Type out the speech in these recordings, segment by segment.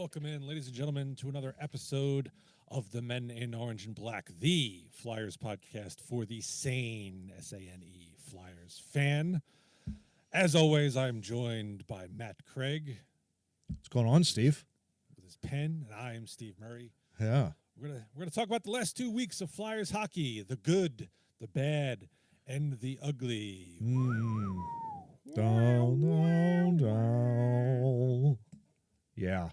Welcome in, ladies and gentlemen, to another episode of the Men in Orange and Black, the Flyers podcast for the sane, S-A-N-E, Flyers fan. As always, I'm joined by Matt Craig. What's going on, Steve? With his pen, and I am Steve Murray. Yeah. We're gonna talk about the last 2 weeks of Flyers hockey, the good, the bad, and the ugly. Down, down, down. Yeah.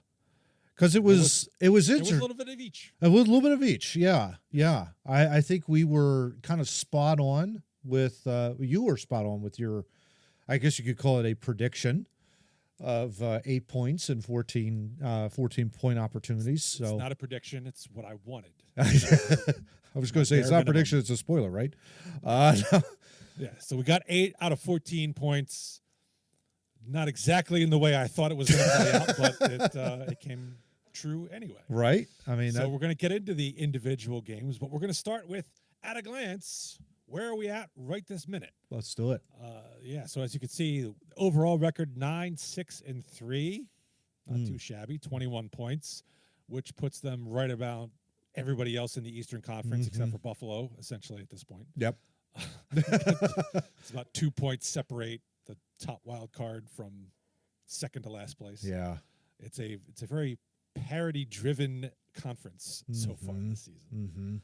Because it was It was a little bit of each. A little bit of each. Yeah. Yeah. I think we were kind of spot on with, you were spot on with your, I guess you could call it a prediction of 8 points and 14 point opportunities. So It's not a prediction. It's what I wanted. I was going to say, it's not a prediction. It's a spoiler, right? No. Yeah, so we got 8 out of 14 points. Not exactly in the way I thought it was going to play out, but it came true anyway. Right? I mean, so we're going to get into the individual games, but we're going to start with, at a glance, where are we at right this minute? let's do it. Yeah, so as you can see, overall record 9-6-3. Not too shabby, 21 points, which puts them right about everybody else in the Eastern Conference except for Buffalo, essentially, at this point. Yep. It's about 2 points separate the top wild card from second to last place. Yeah. It's a very parity-driven conference so far this season.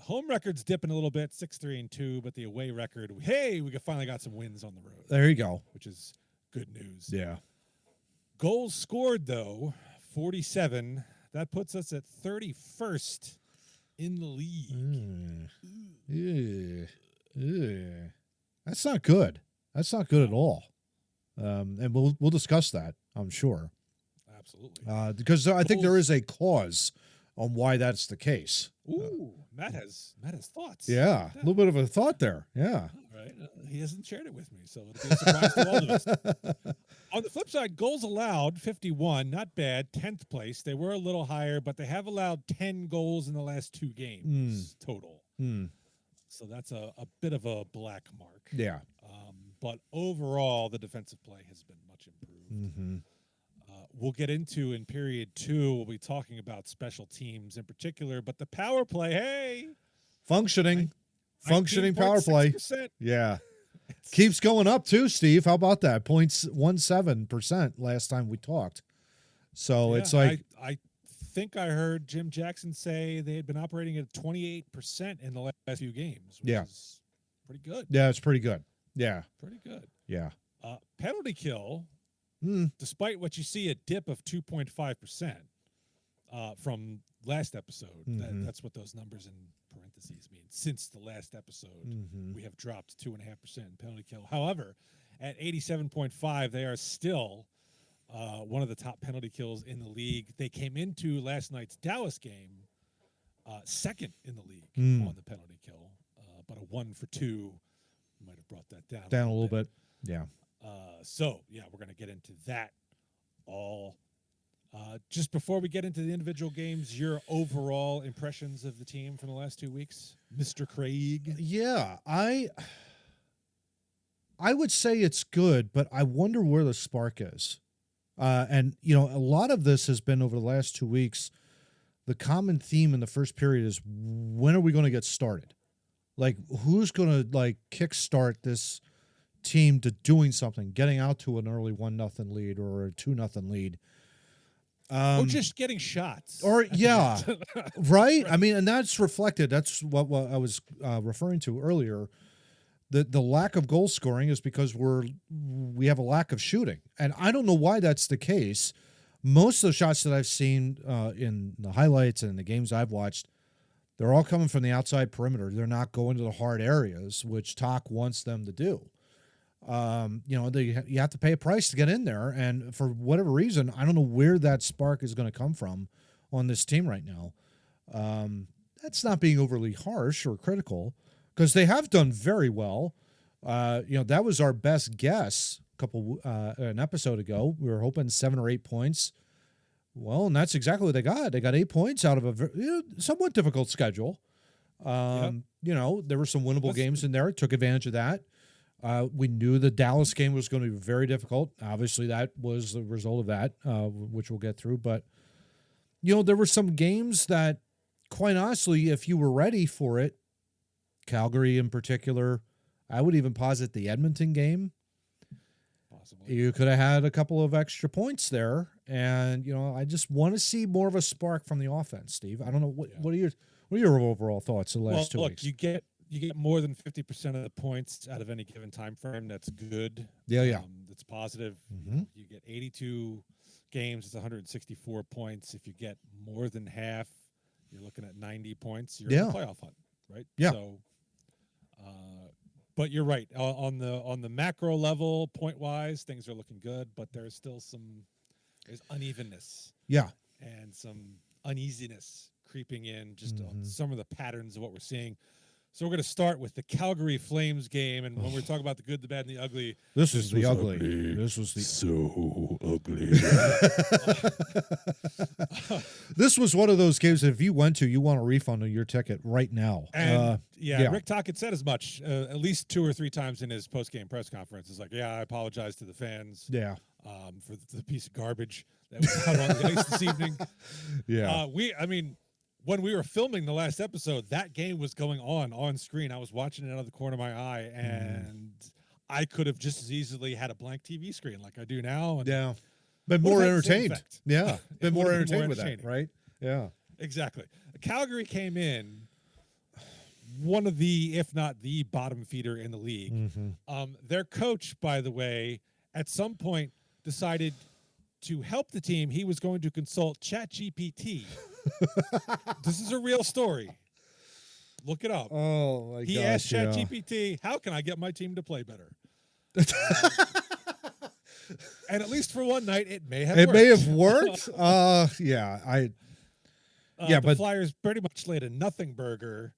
Home record's dipping a little bit, 6-3-2, but the away record, we finally got some wins on the road. There you go. Which is good news. Yeah. Goals scored, though, 47. That puts us at 31st in the league. Yeah. That's not good. That's not good at all. And we'll discuss that, I'm sure. Absolutely. Because I think there is a cause on why that's the case. Ooh, Matt has thoughts. Yeah, a little bit of a thought there. Yeah. All right. He hasn't shared it with me, so it'll be a surprise to all of us. On the flip side, goals allowed, 51, not bad, 10th place. They were a little higher, but they have allowed 10 goals in the last 2 games total. So that's a bit of a black mark. Yeah. But overall, the defensive play has been much improved. We'll get into in period 2. We'll be talking about special teams in particular, but the power play, Functioning power play. 19.6%. Yeah. Keeps going up too, Steve. How about that? 0.17% last time we talked. So Yeah, it's like I think I heard Jim Jackson say they had been operating at 28% in the last few games, which is pretty good. yeah, it's pretty good. Yeah. Pretty good. Yeah. Penalty kill, despite what you see, a dip of 2.5% from last episode. That's what those numbers in parentheses mean. Since the last episode, we have dropped 2.5% in penalty kill. However, at 87.5, they are still one of the top penalty kills in the league. They came into last night's Dallas game second in the league on the penalty kill, but a 1 for 2 might have brought that down a little bit. Yeah. We're going to get into that all. Just before we get into the individual games, your overall impressions of the team from the last 2 weeks, Mr. Craig? Yeah, I would say it's good, but I wonder where the spark is. And, a lot of this has been over the last 2 weeks. The common theme in the first period is, when are we going to get started? Like, who's going to, kickstart this team to doing something, getting out to an early 1-0 lead or a 2-0 lead? Or just getting shots. Or, yeah, right? I mean, and that's reflected. That's what I was referring to earlier. The lack of goal scoring is because we have a lack of shooting. And I don't know why that's the case. Most of the shots that I've seen in the highlights and in the games I've watched, they're all coming from the outside perimeter. They're not going to the hard areas, which Talk wants them to do. You have to pay a price to get in there. And for whatever reason, I don't know where that spark is going to come from on this team right now. That's not being overly harsh or critical, because they have done very well. That was our best guess an episode ago. We were hoping 7 or 8 points. Well, and that's exactly what they got. They got 8 points out of a somewhat difficult schedule. There were some winnable games in there. Took advantage of that. We knew the Dallas game was going to be very difficult. Obviously, that was the result of that, which we'll get through. But, there were some games that, quite honestly, if you were ready for it, Calgary in particular, I would even posit the Edmonton game. Possibly. You could have had a couple of extra points there. And, I just want to see more of a spark from the offense, Steve. I don't know. What are your overall thoughts the last 2 weeks? You get more than 50% of the points out of any given time frame. That's good. Yeah. That's positive. Mm-hmm. You get 82 games. It's 164 points. If you get more than half, you're looking at 90 points. You're in the playoff hunt, right? Yeah. So, but you're right. On the macro level, point wise, things are looking good. But there's still there's unevenness. Yeah. And some uneasiness creeping in just on some of the patterns of what we're seeing. So we're going to start with the Calgary Flames game, and when we're talking about the good, the bad, and the ugly, this was the ugly. This was so ugly. This was one of those games that if you went to, you want a refund on your ticket right now. And Rick Tocchet said as much at least 2 or 3 times in his post-game press conference. It's like, I apologize to the fans. Yeah. For the piece of garbage that was out on the ice this evening. Yeah. When we were filming the last episode, that game was going on screen. I was watching it out of the corner of my eye, and I could have just as easily had a blank TV screen like I do now. And been more entertained. Yeah, been more entertained with that, right? Yeah, exactly. Calgary came in one of the, if not the bottom feeder in the league. Mm-hmm. Their coach, by the way, at some point decided to help the team, he was going to consult ChatGPT. This is a real story. Look it up. Oh, my gosh. He asked ChatGPT, how can I get my team to play better? And at least for one night, it may have worked. It may have worked. The Flyers pretty much laid a nothing burger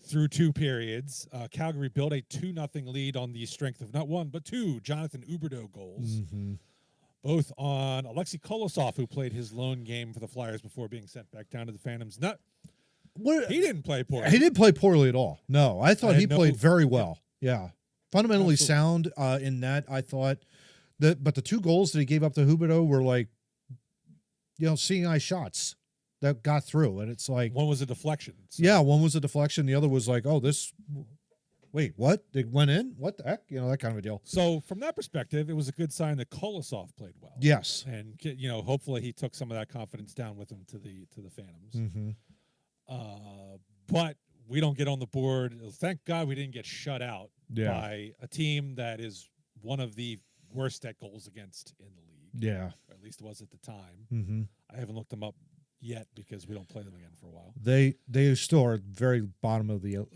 through 2 periods. Calgary built a 2-0 lead on the strength of not 1, but 2 Jonathan Huberdeau goals. Mm-hmm. Both on Alexei Kolosov, who played his lone game for the Flyers before being sent back down to the Phantoms. He didn't play poorly. He didn't play poorly at all. No, I thought he played very well. Yeah. Fundamentally sound in that, I thought. But the 2 goals that he gave up to Huberdeau were like, seeing eye shots that got through. And it's like. One was a deflection. So. Yeah, one was a deflection. The other was like, wait, what? They went in? What the heck? That kind of a deal. So from that perspective, it was a good sign that Kolosov played well. Yes. And, hopefully he took some of that confidence down with him to the Phantoms. Mm-hmm. But we don't get on the board. Thank God we didn't get shut out by a team that is one of the worst at goals against in the league. Yeah. Or at least was at the time. Mm-hmm. I haven't looked them up yet because we don't play them again for a while. They still are very bottom of the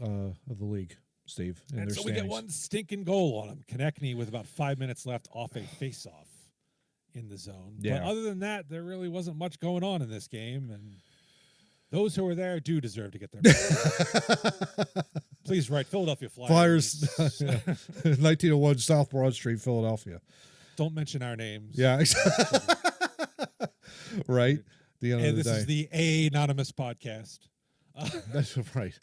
league, Steve. And so we get one stinking goal on him. Konechny with about 5 minutes left off a face-off in the zone. Yeah. But other than that, there really wasn't much going on in this game, and those who were there do deserve to get their Please write Philadelphia Flyers. 1901 South Broad Street, Philadelphia. Don't mention our names. Yeah. Right. The end of the this day. is the anonymous podcast. That's right.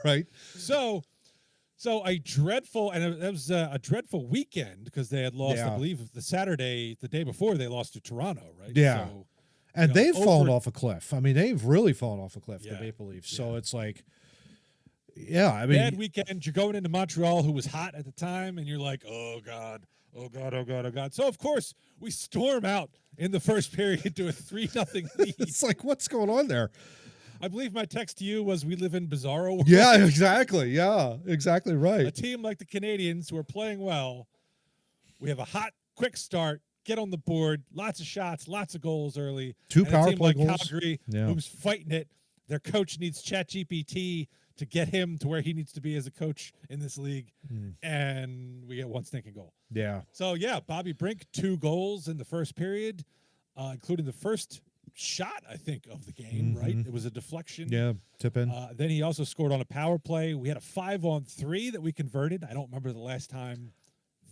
Right. So a dreadful, and it was a dreadful weekend because they had lost, I believe, the day before they lost to Toronto, right? Yeah. So, and they've fallen off a cliff. I mean, they've really fallen off a cliff, the Yeah. Maple Leafs. Yeah. So it's like, I mean. Bad weekend. You're going into Montreal, who was hot at the time, and you're like, oh, God. Oh, God, oh, God, oh, God. So, of course, we storm out in the first period to a 3-0 lead. It's like, what's going on there? I believe my text to you was, we live in bizarro world. Yeah, exactly. Yeah, exactly right. A team like the Canadians who are playing well, we have a hot, quick start, get on the board, lots of shots, lots of goals early. 2 and power a team play like goals. Calgary, who's fighting it. Their coach needs ChatGPT to get him to where he needs to be as a coach in this league. And we get one stinking goal. Yeah. So, Bobby Brink, 2 goals in the first period, including the first shot, I think, of the game, right? It was a deflection. Yeah, tip in. Then he also scored on a power play. We had a 5-on-3 that we converted. I don't remember the last time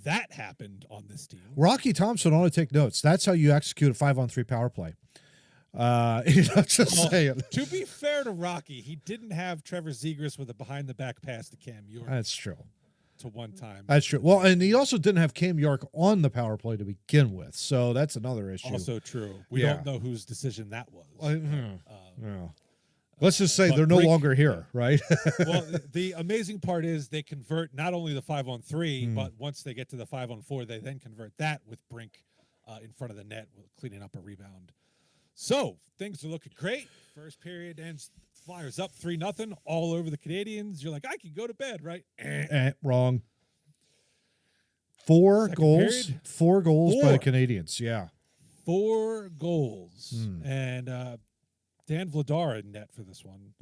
that happened on this team. Rocky Thompson ought to take notes. That's how you execute a 5-on-3 power play. Just saying. To be fair to Rocky, he didn't have Trevor Zegras with a behind-the-back pass to Cam York. That's true. to one time. That's true. Well, and he also didn't have Cam York on the power play to begin with, so that's another issue. Also true. We don't know whose decision that was. Yeah. Let's just say they're no longer here, right? Well, the amazing part is they convert not only the 5-on-3, but once they get to the 5-on-4, they then convert that with Brink in front of the net, cleaning up a rebound. So things are looking great. First period ends, Flyers up 3-0 all over the Canadians. You're like, I can go to bed, right? Wrong. Four goals by the Canadians. Yeah. 4 goals. And Dan Vladar in net for this one.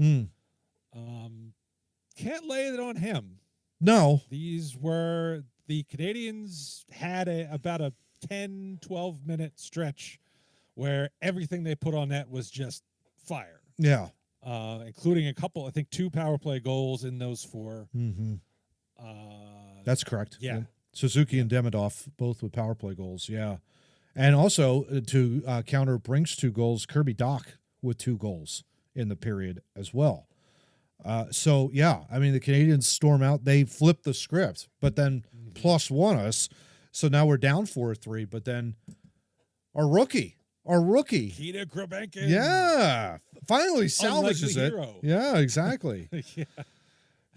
Can't lay it on him. No. These were the Canadians had about a 10, 12-minute stretch where everything they put on net was just fire. Yeah. Including a couple, I think 2 power play goals in those 4. That's correct. Yeah. Suzuki and Demidov, both with power play goals. Yeah. And also to counter Brink's 2 goals, Kirby Doc with 2 goals in the period as well. So, yeah, I mean, the Canadians storm out. They flip the script, but then +1 us. So now we're down 4-3, but then our rookie. Keita Grabenkin. Yeah. Finally salvages it. Hero. Yeah, exactly. Yeah.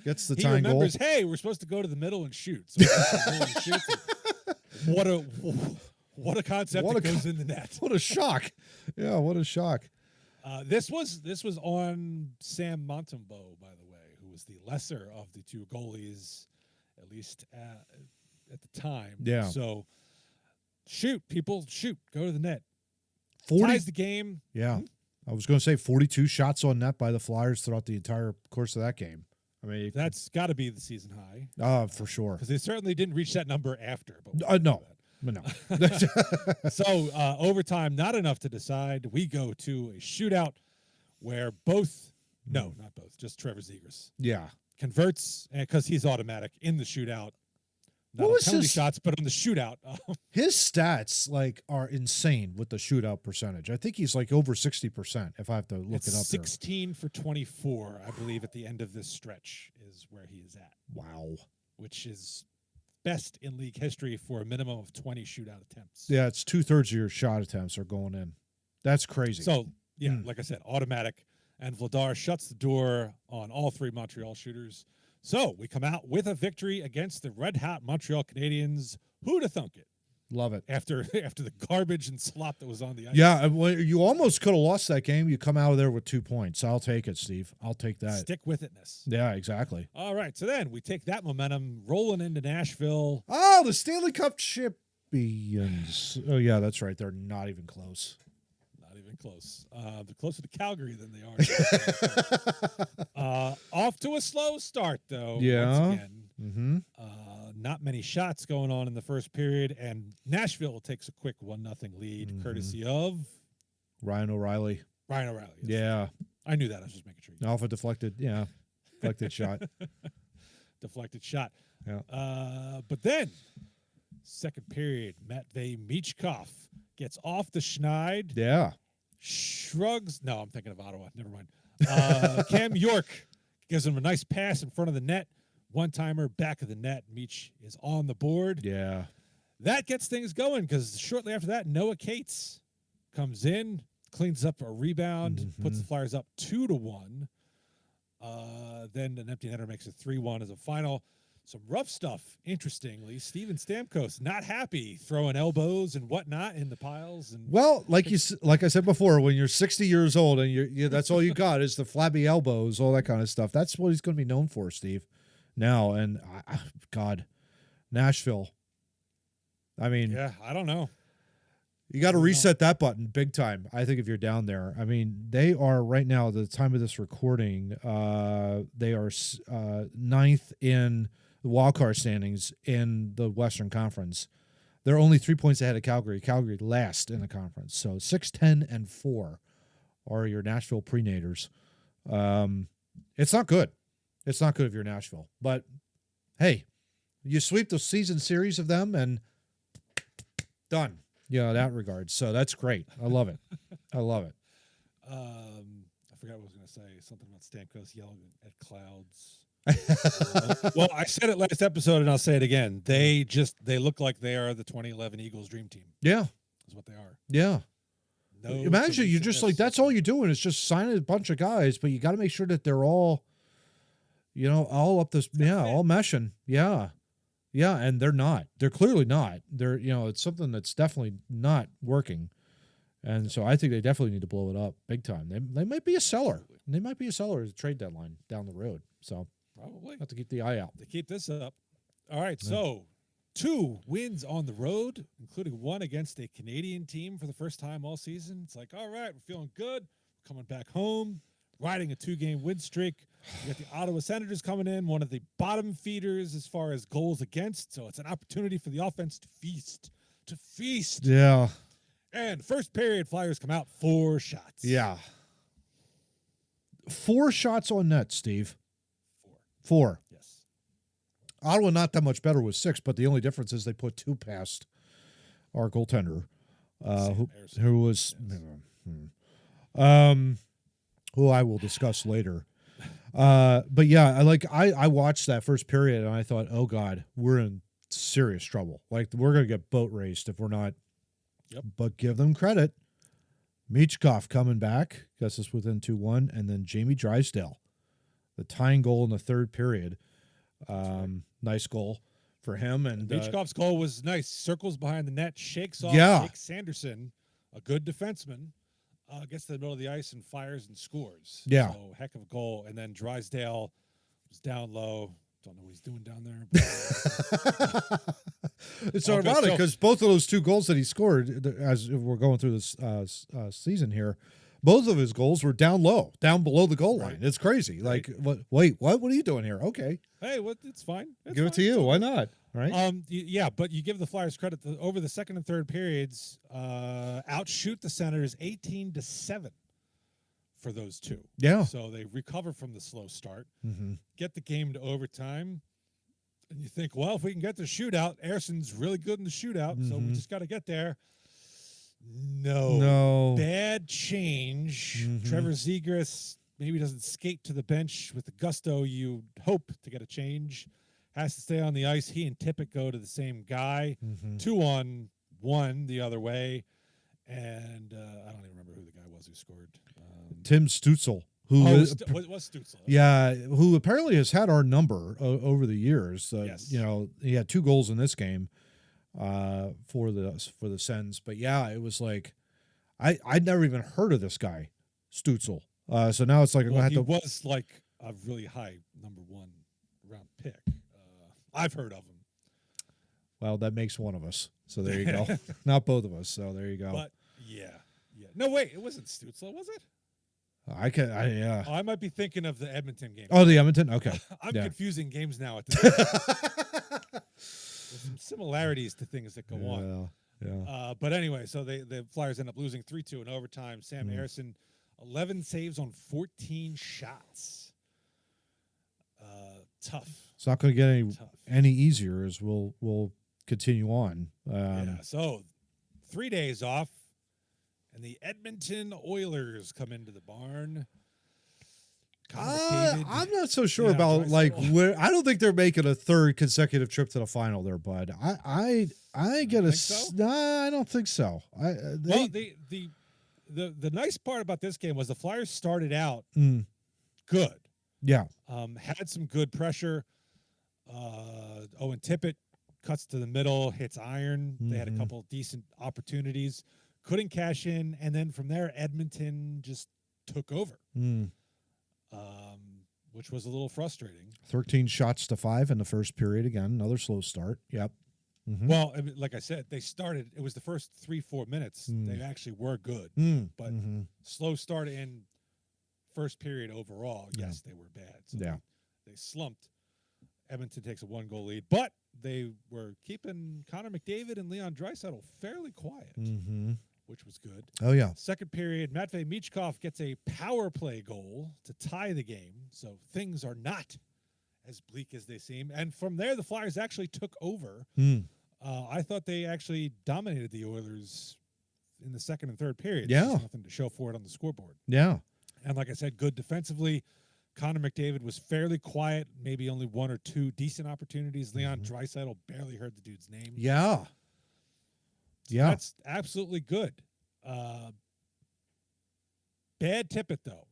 Gets the He tying goal. remembers, hey, we're supposed to go to the middle and shoot. So what a concept that goes in the net. What a shock. Yeah, what a shock. This was on Sam Montembeault, by the way, who was the lesser of the 2 goalies, at least at the time. Yeah. So shoot, people, shoot. Go to the net. 40 Ties the game. Yeah. I was going to say 42 shots on net by the Flyers throughout the entire course of that game. I mean, That's got to be the season high. For sure. Because they certainly didn't reach that number after. But No. But no. So overtime, not enough to decide. We go to a shootout where not both, just Trevor Zegras. Yeah. Converts, because he's automatic in the shootout. Not What on was penalty his- shots, but on the shootout. His stats are insane with the shootout percentage. I think he's over 60%. If I have to look it up. 16 for 24, I believe, at the end of this stretch is where he is at. Wow. Which is best in league history for a minimum of 20 shootout attempts. Yeah, it's 2/3 of your shot attempts are going in. That's crazy. So like I said, automatic, and Vladar shuts the door on all 3 Montreal shooters. So we come out with a victory against the red-hot Montreal Canadiens. Who'd have thunk it? Love it. After the garbage and slop that was on the ice. Yeah, well, you almost could have lost that game. You come out of there with 2 points. I'll take it, Steve. I'll take that. Stick with itness. Yeah, exactly. All right, so then we take that momentum, rolling into Nashville. Oh, the Stanley Cup champions. Oh, yeah, that's right. They're not even close. Not even close. They're closer to Calgary than they are. Off to a slow start, though. Yeah. Once again. Mm-hmm. Not many shots going on in the first period, and Nashville takes a quick 1-0 lead, courtesy of Ryan O'Reilly. Ryan O'Reilly. Yes. Yeah. I knew that. I was just making sure. Alpha deflected. Yeah. Deflected shot. Deflected shot. Yeah. But then, second period, Matvei Michkov gets off the schneid. Yeah. Shrugs. No, I'm thinking of Ottawa. Never mind. Cam York gives him a nice pass in front of the net. One-timer, back of the net. Meach is on the board. Yeah. That gets things going because shortly after that, Noah Cates comes in, cleans up a rebound, puts the Flyers up 2-1. Then an empty netter makes it 3-1 as a final. Some rough stuff, interestingly. Steven Stamkos not happy, throwing elbows and whatnot in the piles. And Well, like I said before, when you're 60 years old and you that's all you got is the flabby elbows, all that kind of stuff. That's what he's going to be known for, Steve. Now, and God, Nashville. I mean, yeah, I don't know. You got to reset that button big time, I think, if you're down there. I mean, they are right now, at the time of this recording, they are 9th in the wildcard standings in the Western Conference. They're only 3 points ahead of Calgary. Calgary last in the conference. So 6-10-4 are your Nashville Predators. It's not good. It's not good if you're Nashville. But, hey, you sweep the season series of them and done. Yeah, that regard. So that's great. I love it. I love it. I forgot what I was going to say. Something about Stamkos yelling at clouds. Well, I said it last episode, and I'll say it again. They look like they are the 2011 Eagles dream team. Yeah. Is what they are. Yeah. No, imagine you just like, that's all you're doing is just signing a bunch of guys, but you got to make sure that they're all, all up this, all meshing. Yeah. Yeah. And they're not. They're clearly not. They're, it's something that's definitely not working. And so I think they definitely need to blow it up big time. They might be a seller. They might be a seller as a trade deadline down the road. So probably have to keep the eye out. To keep this up. All right. Yeah. So 2 wins on the road, including one against a Canadian team for the first time all season. It's like, all right, we're feeling good. We're coming back home, riding a 2-game win streak. We got the Ottawa Senators coming in, one of the bottom feeders as far as goals against. So it's an opportunity for the offense to feast. Yeah. And first period, Flyers come out 4 shots. Yeah. 4 shots on net, Steve. 4. Yes. Ottawa not that much better with 6, but the only difference is they put 2 past our goaltender, who was, who I will discuss later. But yeah, I watched that first period and I thought, oh God, we're in serious trouble. Like we're gonna get boat raced if we're not. Yep. But give them credit. Michkov coming back, gets us within 2-1, and then Jamie Drysdale, the tying goal in the third period. Nice goal for him. And Michkov's goal was nice. Circles behind the net, shakes off Jake Sanderson, a good defenseman, gets to the middle of the ice and fires and scores. Yeah. So heck of a goal. And then Drysdale was down low. Don't know what he's doing down there. It's ironic because both of those 2 goals that he scored, as we're going through this season here, both of his goals were down low, down below the goal line. It's crazy. Right. Like, wait, what? What are you doing here? Okay. Hey, it's fine. Give it to you. Why not? Right. Yeah, but you give the Flyers credit over the second and third periods, outshoot the Senators 18-7 for those 2. Yeah. So they recover from the slow start, get the game to overtime. And you think, well, if we can get the shootout, Erson's really good in the shootout, so we just got to get there. No. Bad change. Trevor Zegras maybe doesn't skate to the bench with the gusto you hope to get a change. Has to stay on the ice. He and Tippett go to the same guy. 2-on-1 the other way. And I don't even remember who the guy was who scored. Tim Stutzel. Was Stutzel? Yeah, who apparently has had our number over the years. Yes. He had 2 goals in this game for the Sens. But yeah, it was like I'd never even heard of this guy, Stutzel. So now it's like I'm gonna have he was like a really high number 1 round pick. I've heard of him. Well, that makes one of us. So there you go. Not both of us. So there you go. But yeah. No, wait, it wasn't Stutzel, was it? Yeah. I might be thinking of the Edmonton game. Oh, the Edmonton? Okay. I'm confusing games now. There's some similarities to things that go on. Yeah. But anyway, so the Flyers end up losing 3-2 in overtime. Sam Harrison, 11 saves on 14 shots. Tough. It's not going to get any easier as we'll continue on. So 3 days off. And the Edmonton Oilers come into the barn. I'm not so sure about where. I don't think they're making a 3rd consecutive trip to the final there, bud. I get a. So? Nah, I don't think so. The nice part about this game was the Flyers started out good. Yeah. Had some good pressure. Owen Tippett cuts to the middle, hits iron. They had a couple of decent opportunities. Couldn't cash in, and then from there, Edmonton just took over, which was a little frustrating. 13 shots to 5 in the first period. Again, another slow start. Yep. Well, I mean, like I said, they started. It was the first 3-4 minutes. They actually were good, but slow start in first period overall. Yes, they were bad. So they slumped. Edmonton takes a 1-goal lead, but they were keeping Connor McDavid and Leon Draisaitl fairly quiet. Which was good. Oh, yeah. Second period, Matvei Michkov gets a power play goal to tie the game. So things are not as bleak as they seem. And from there, the Flyers actually took over. I thought they actually dominated the Oilers in the second and third period. Yeah. There's nothing to show for it on the scoreboard. Yeah. And like I said, good defensively. Connor McDavid was fairly quiet, maybe only one or two decent opportunities. Leon Draisaitl barely heard the dude's name. Yeah. So Yeah. that's absolutely good. Bad Tippett, though,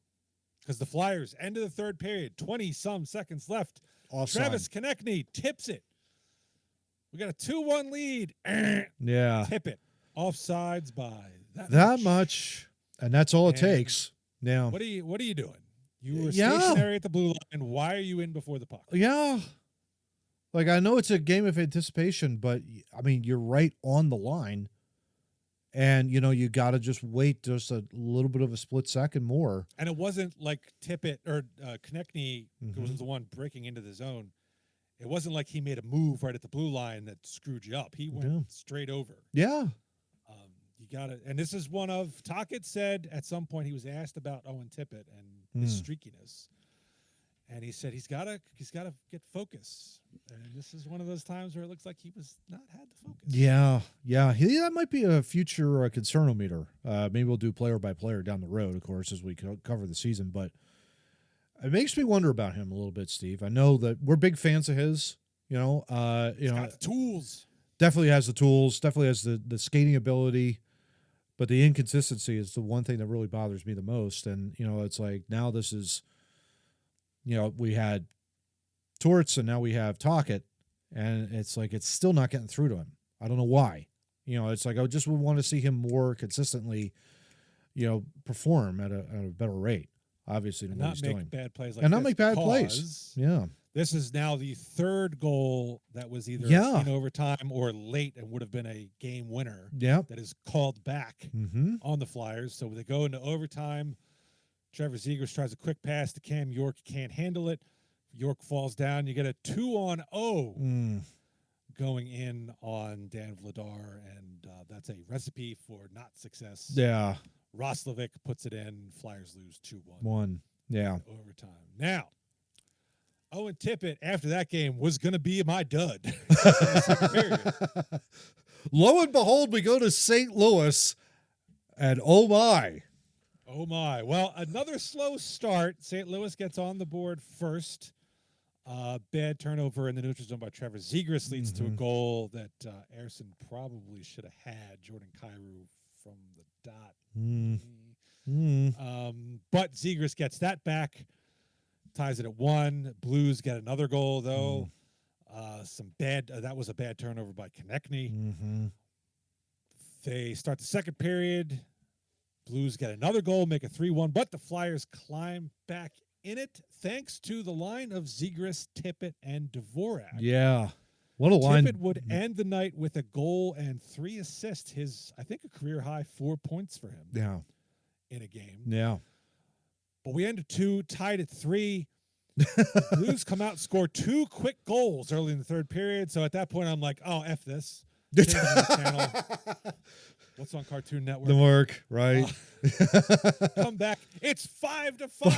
because the Flyers, end of the third period, 20-some seconds left. Offside. Travis Konechny tips it. We got a 2-1 lead. Yeah. Tippett. Offsides by that much. And that's all it And takes. Yeah. What are you doing? You were Yeah. stationary at the blue line. Why are you in before the puck? Yeah. Like, I know it's a game of anticipation, but, I mean, you're right on the line. And, you got to just wait just a little bit of a split second more. And it wasn't like Tippett or Konechny was the one breaking into the zone. It wasn't like he made a move right at the blue line that screwed you up. He went straight over. Yeah. You got it. And this is one of Tocchet said at some point he was asked about Owen Tippett and his streakiness. And he said he's gotta get focus. And this is one of those times where it looks like he was not had the focus. Yeah. Yeah. That might be a future concernometer. Maybe we'll do player by player down the road, of course, as we cover the season. But it makes me wonder about him a little bit, Steve. I know that we're big fans of his. He's got the tools. Definitely has the tools. Definitely has the skating ability. But the inconsistency is the one thing that really bothers me the most. And, it's like now this is, we had Torts and now we have Tocchet, and it's like it's still not getting through to him. I don't know why. It's like I just would want to see him more consistently, perform at a better rate, obviously, than what he's doing. Bad plays like and this not make bad plays. Yeah. This is now the third goal that was either in overtime or late and would have been a game winner. Yeah. That is called back on the Flyers. So they go into overtime. Trevor Zegras tries a quick pass to Cam York. Can't handle it. York falls down. You get a 2-on-0 going in on Dan Vladar, and that's a recipe for not success. Yeah. Roslovic puts it in. Flyers lose 2-1. 1. Yeah. Overtime. Now, Owen Tippett, after that game, was going to be my dud. Lo and behold, we go to St. Louis, and oh my. Oh my. Well, another slow start. St. Louis gets on the board first. Bad turnover in the neutral zone by Trevor Zegras leads to a goal that Ersson probably should have had. Jordan Kyrou from the dot. But Zegras gets that back. Ties it at 1. Blues get another goal, though. That was a bad turnover by Konechny. They start the second period. Blues get another goal, make a 3-1, but the Flyers climb back in it thanks to the line of Zegras, Tippett, and Dvorak. Yeah. What a line. Tippett would end the night with a goal and 3 assists. I think a career high 4 points for him. Yeah. In a game. Yeah. But we end at 2, tied at 3. Blues come out and score 2 quick goals early in the third period. So at that point, I'm like, oh, F this. Channel. What's on Cartoon Network? The work, right? Come back. It's 5-5.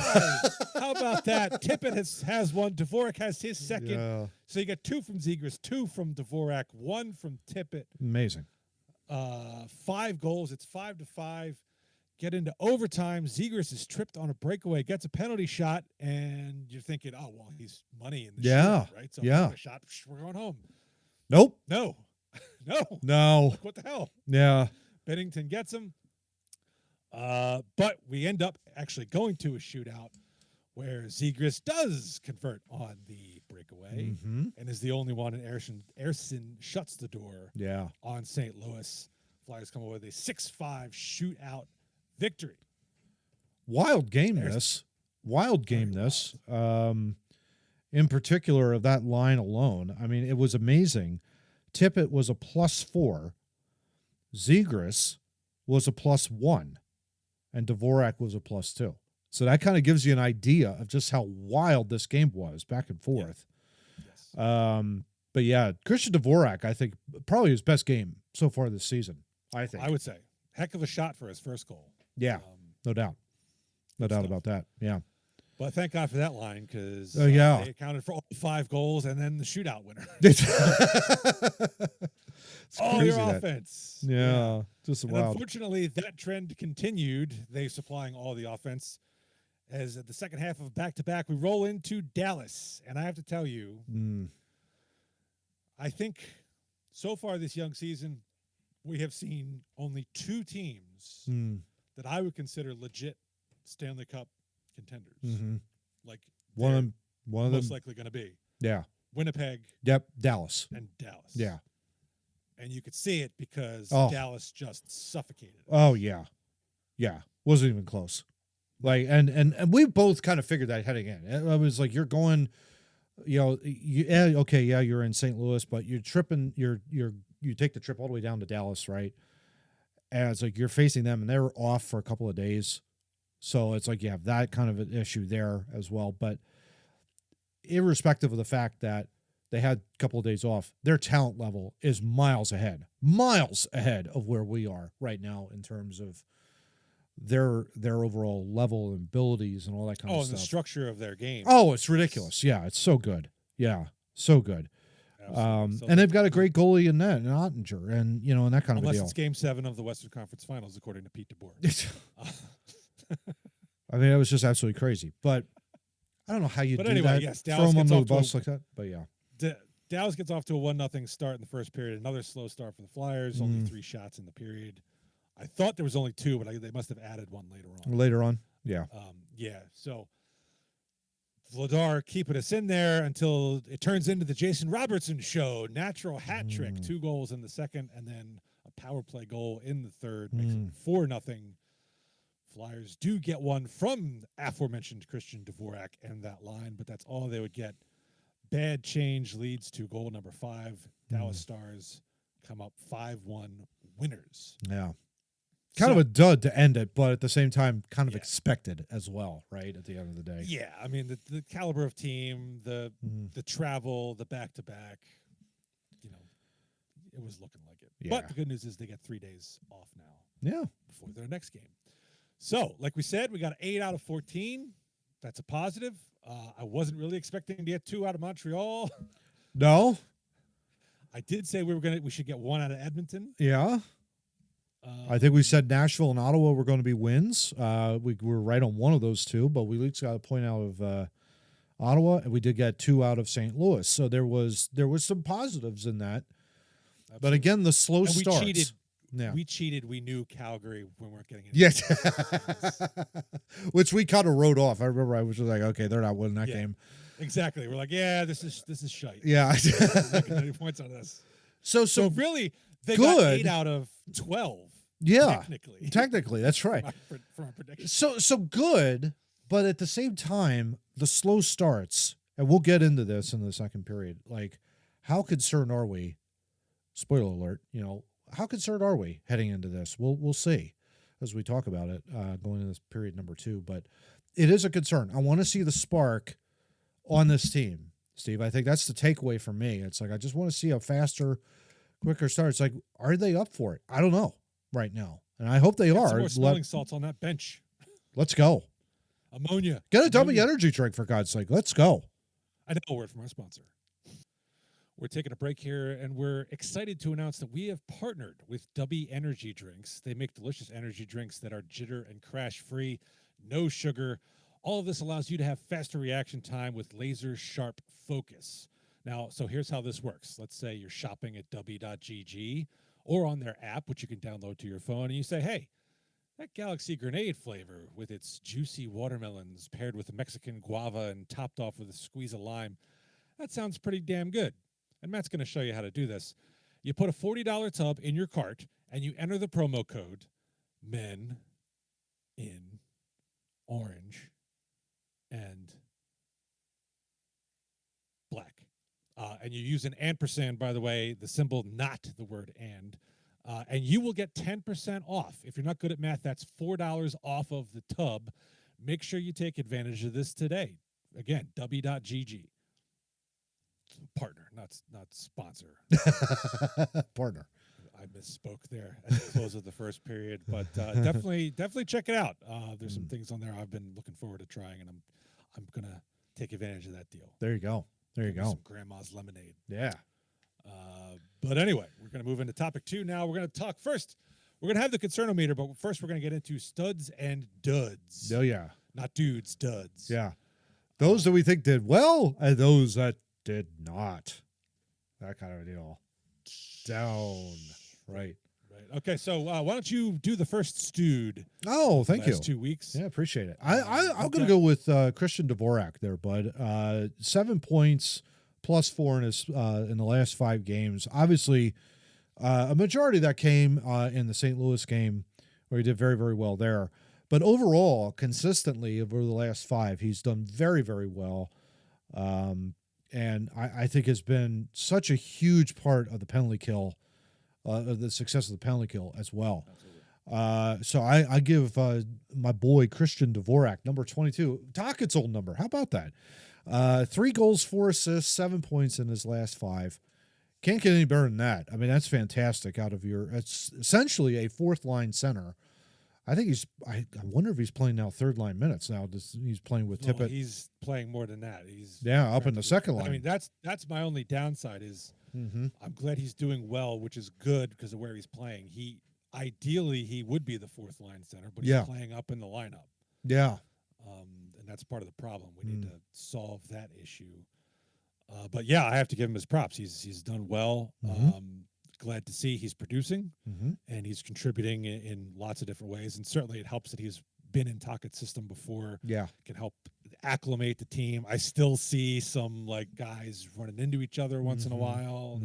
How about that? Tippett has one. Dvorak has his second. Yeah. So you got 2 from Zegras, 2 from Dvorak, 1 from Tippett. Amazing. 5 goals. It's 5-5. Get into overtime. Zegras is tripped on a breakaway, gets a penalty shot, and you're thinking, oh, well, he's money in the shootout, right? So shot, we're going home. Nope. No. No. Like, what the hell? Yeah. Bennington gets him. But we end up actually going to a shootout where Zegras does convert on the breakaway and is the only one, and Ersson shuts the door on St. Louis. Flyers come away with a 6-5 shootout victory. Wild game this. In particular of that line alone. I mean, it was amazing. Tippett was a +4. Zegras was a +1. And Dvorak was a +2. So that kind of gives you an idea of just how wild this game was, back and forth. Yes. But yeah, Christian Dvorak, I think, probably his best game so far this season, I think. I would say. Heck of a shot for his first goal. Yeah, no doubt. No doubt about that, yeah. But thank God for that line, because they accounted for all 5 goals and then the shootout winner. All your offense. Yeah, just wild. Unfortunately, that trend continued. They supplying all the offense as the second half of back-to-back, we roll into Dallas. And I have to tell you, I think so far this young season, we have seen only 2 teams that I would consider legit Stanley Cup contenders. Like one of most them, likely going to be. Yeah. Winnipeg. Yep. Dallas. And Dallas. Yeah. And you could see it because Dallas just suffocated it. Oh, yeah. Yeah. Wasn't even close. Like, and we both kind of figured that heading in. I was like, you're going, you're in St. Louis, but you're tripping, you take the trip all the way down to Dallas, right? And it's like you're facing them, and they're off for a couple of days. So it's like you have that kind of an issue there as well. But irrespective of the fact that they had a couple of days off, their talent level is miles ahead of where we are right now in terms of their overall level and abilities and all that kind of stuff. Oh, and the structure of their game. Oh, it's ridiculous. Yeah, it's so good. Yeah, so good. And they've got a great goalie in that, in Ottinger, and and that kind of a deal. Unless it's Game 7 of the Western Conference Finals, according to Pete DeBoer. I mean, it was just absolutely crazy. But I don't know how you do that. Yes, throw Dallas them gets under off the to bus like that. But yeah. Dallas gets off to a 1-0 start in the first period. Another slow start for the Flyers. Only 3 shots in the period. I thought there was only 2, but they must have added one later on. Later on, yeah. So Vladar keeping us in there until it turns into the Jason Robertson show. Natural hat trick, 2 goals in the second, and then a power play goal in the third, makes it 4-0. Flyers do get one from aforementioned Christian Dvorak and that line, but that's all they would get. Bad change leads to goal number 5. Dallas Stars come up 5-1 winners. Yeah. Kind of a dud to end it, but at the same time, kind of expected as well, right? At the end of the day. Yeah, I mean the caliber of team, the travel, the back-to-back, it was looking like it. Yeah. But the good news is they get 3 days off now. Yeah. Before their next game. So, like we said, we got 8 out of 14. That's a positive. I wasn't really expecting to get 2 out of Montreal. No. I did say we should get 1 out of Edmonton. Yeah. I think we said Nashville and Ottawa were going to be wins. We were right on one of those 2, but we at least got a point out of Ottawa, and we did get 2 out of St. Louis. So there was some positives in that. Absolutely. But again, the slow starts. We cheated. Yeah. We cheated. We knew Calgary when we weren't getting it. Yes. Which we kind of wrote off. I remember I was just like, okay, they're not winning that game. Exactly. We're like, yeah, this is shite. Yeah. Making any points out of this. So really, they good. got 8 out of 12. Yeah. Technically, that's right. From our prediction. So good, but at the same time, the slow starts, and we'll get into this in the second period. Like, how concerned are we? Spoiler alert, how concerned are we heading into this? We'll see as we talk about it going into this period number 2. But it is a concern. I want to see the spark on this team, Steve. I think that's the takeaway for me. It's like I just want to see a faster, quicker start. It's like, are they up for it? I don't know right now, and I hope they are. Some more smelling salts on that bench. Let's go. Ammonia. Get a dummy energy drink, for God's sake. Let's go. I know a word from our sponsor. We're taking a break here, and we're excited to announce that we have partnered with Dubby Energy Drinks. They make delicious energy drinks that are jitter and crash-free, no sugar. All of this allows you to have faster reaction time with laser-sharp focus. Now, so here's how this works. Let's say you're shopping at dubby.gg or on their app, which you can download to your phone, and you say, hey, that Galaxy Grenade flavor with its juicy watermelons paired with a Mexican guava and topped off with a squeeze of lime, that sounds pretty damn good. And Matt's going to show you how to do this. You put a $40 tub in your cart, and you enter the promo code MEN in orange and black. And you use an ampersand, by the way, the symbol, not the word and you will get 10% off. If you're not good at math, that's $4 off of the tub. Make sure you take advantage of this today. Again, w.gg. Partner, not sponsor. Partner. I misspoke there at the close of the first period, but definitely check it out. There's some things on there I've been looking forward to trying, and I'm gonna take advantage of that deal. There you go. Some grandma's lemonade. Yeah. But anyway, we're gonna move into topic 2 now. We're gonna talk first. We're gonna have the concernometer, but first we're gonna get into studs and duds. Oh yeah. Not dudes, duds. Yeah. Those that we think did well and those that did not. That kind of a deal. Down. Right. Right. Okay, so why don't you do the first stewed? Oh, thank you. Last 2 weeks. Yeah, appreciate it. I'm going to go with Christian Dvorak there, bud. 7 points plus 4 in the last 5 games. Obviously, a majority of that came in the St. Louis game where he did very, very well there. But overall, consistently over the last 5, he's done very, very well. And I think has been such a huge part of the penalty kill, of the success of the penalty kill as well. So I give my boy Christian Dvorak, number 22, Tocchet's old number. How about that? 3 goals, 4 assists, 7 points in his last 5. Can't get any better than that. I mean, that's fantastic out of it's essentially a 4th-line center. I think I wonder if he's playing now 3rd-line minutes now. He's playing with Tippett. He's playing more than that. He's up in the 2nd line. I mean, that's my only downside is I'm glad he's doing well, which is good because of where he's playing. Ideally he would be the 4th-line center, but he's playing up in the lineup. Yeah. And that's part of the problem. We need to solve that issue. But yeah, I have to give him his props. He's done well. Glad to see he's producing and he's contributing in lots of different ways. And certainly it helps that he's been in Tocchet's system before. Yeah. Can help acclimate the team. I still see some like guys running into each other once in a while,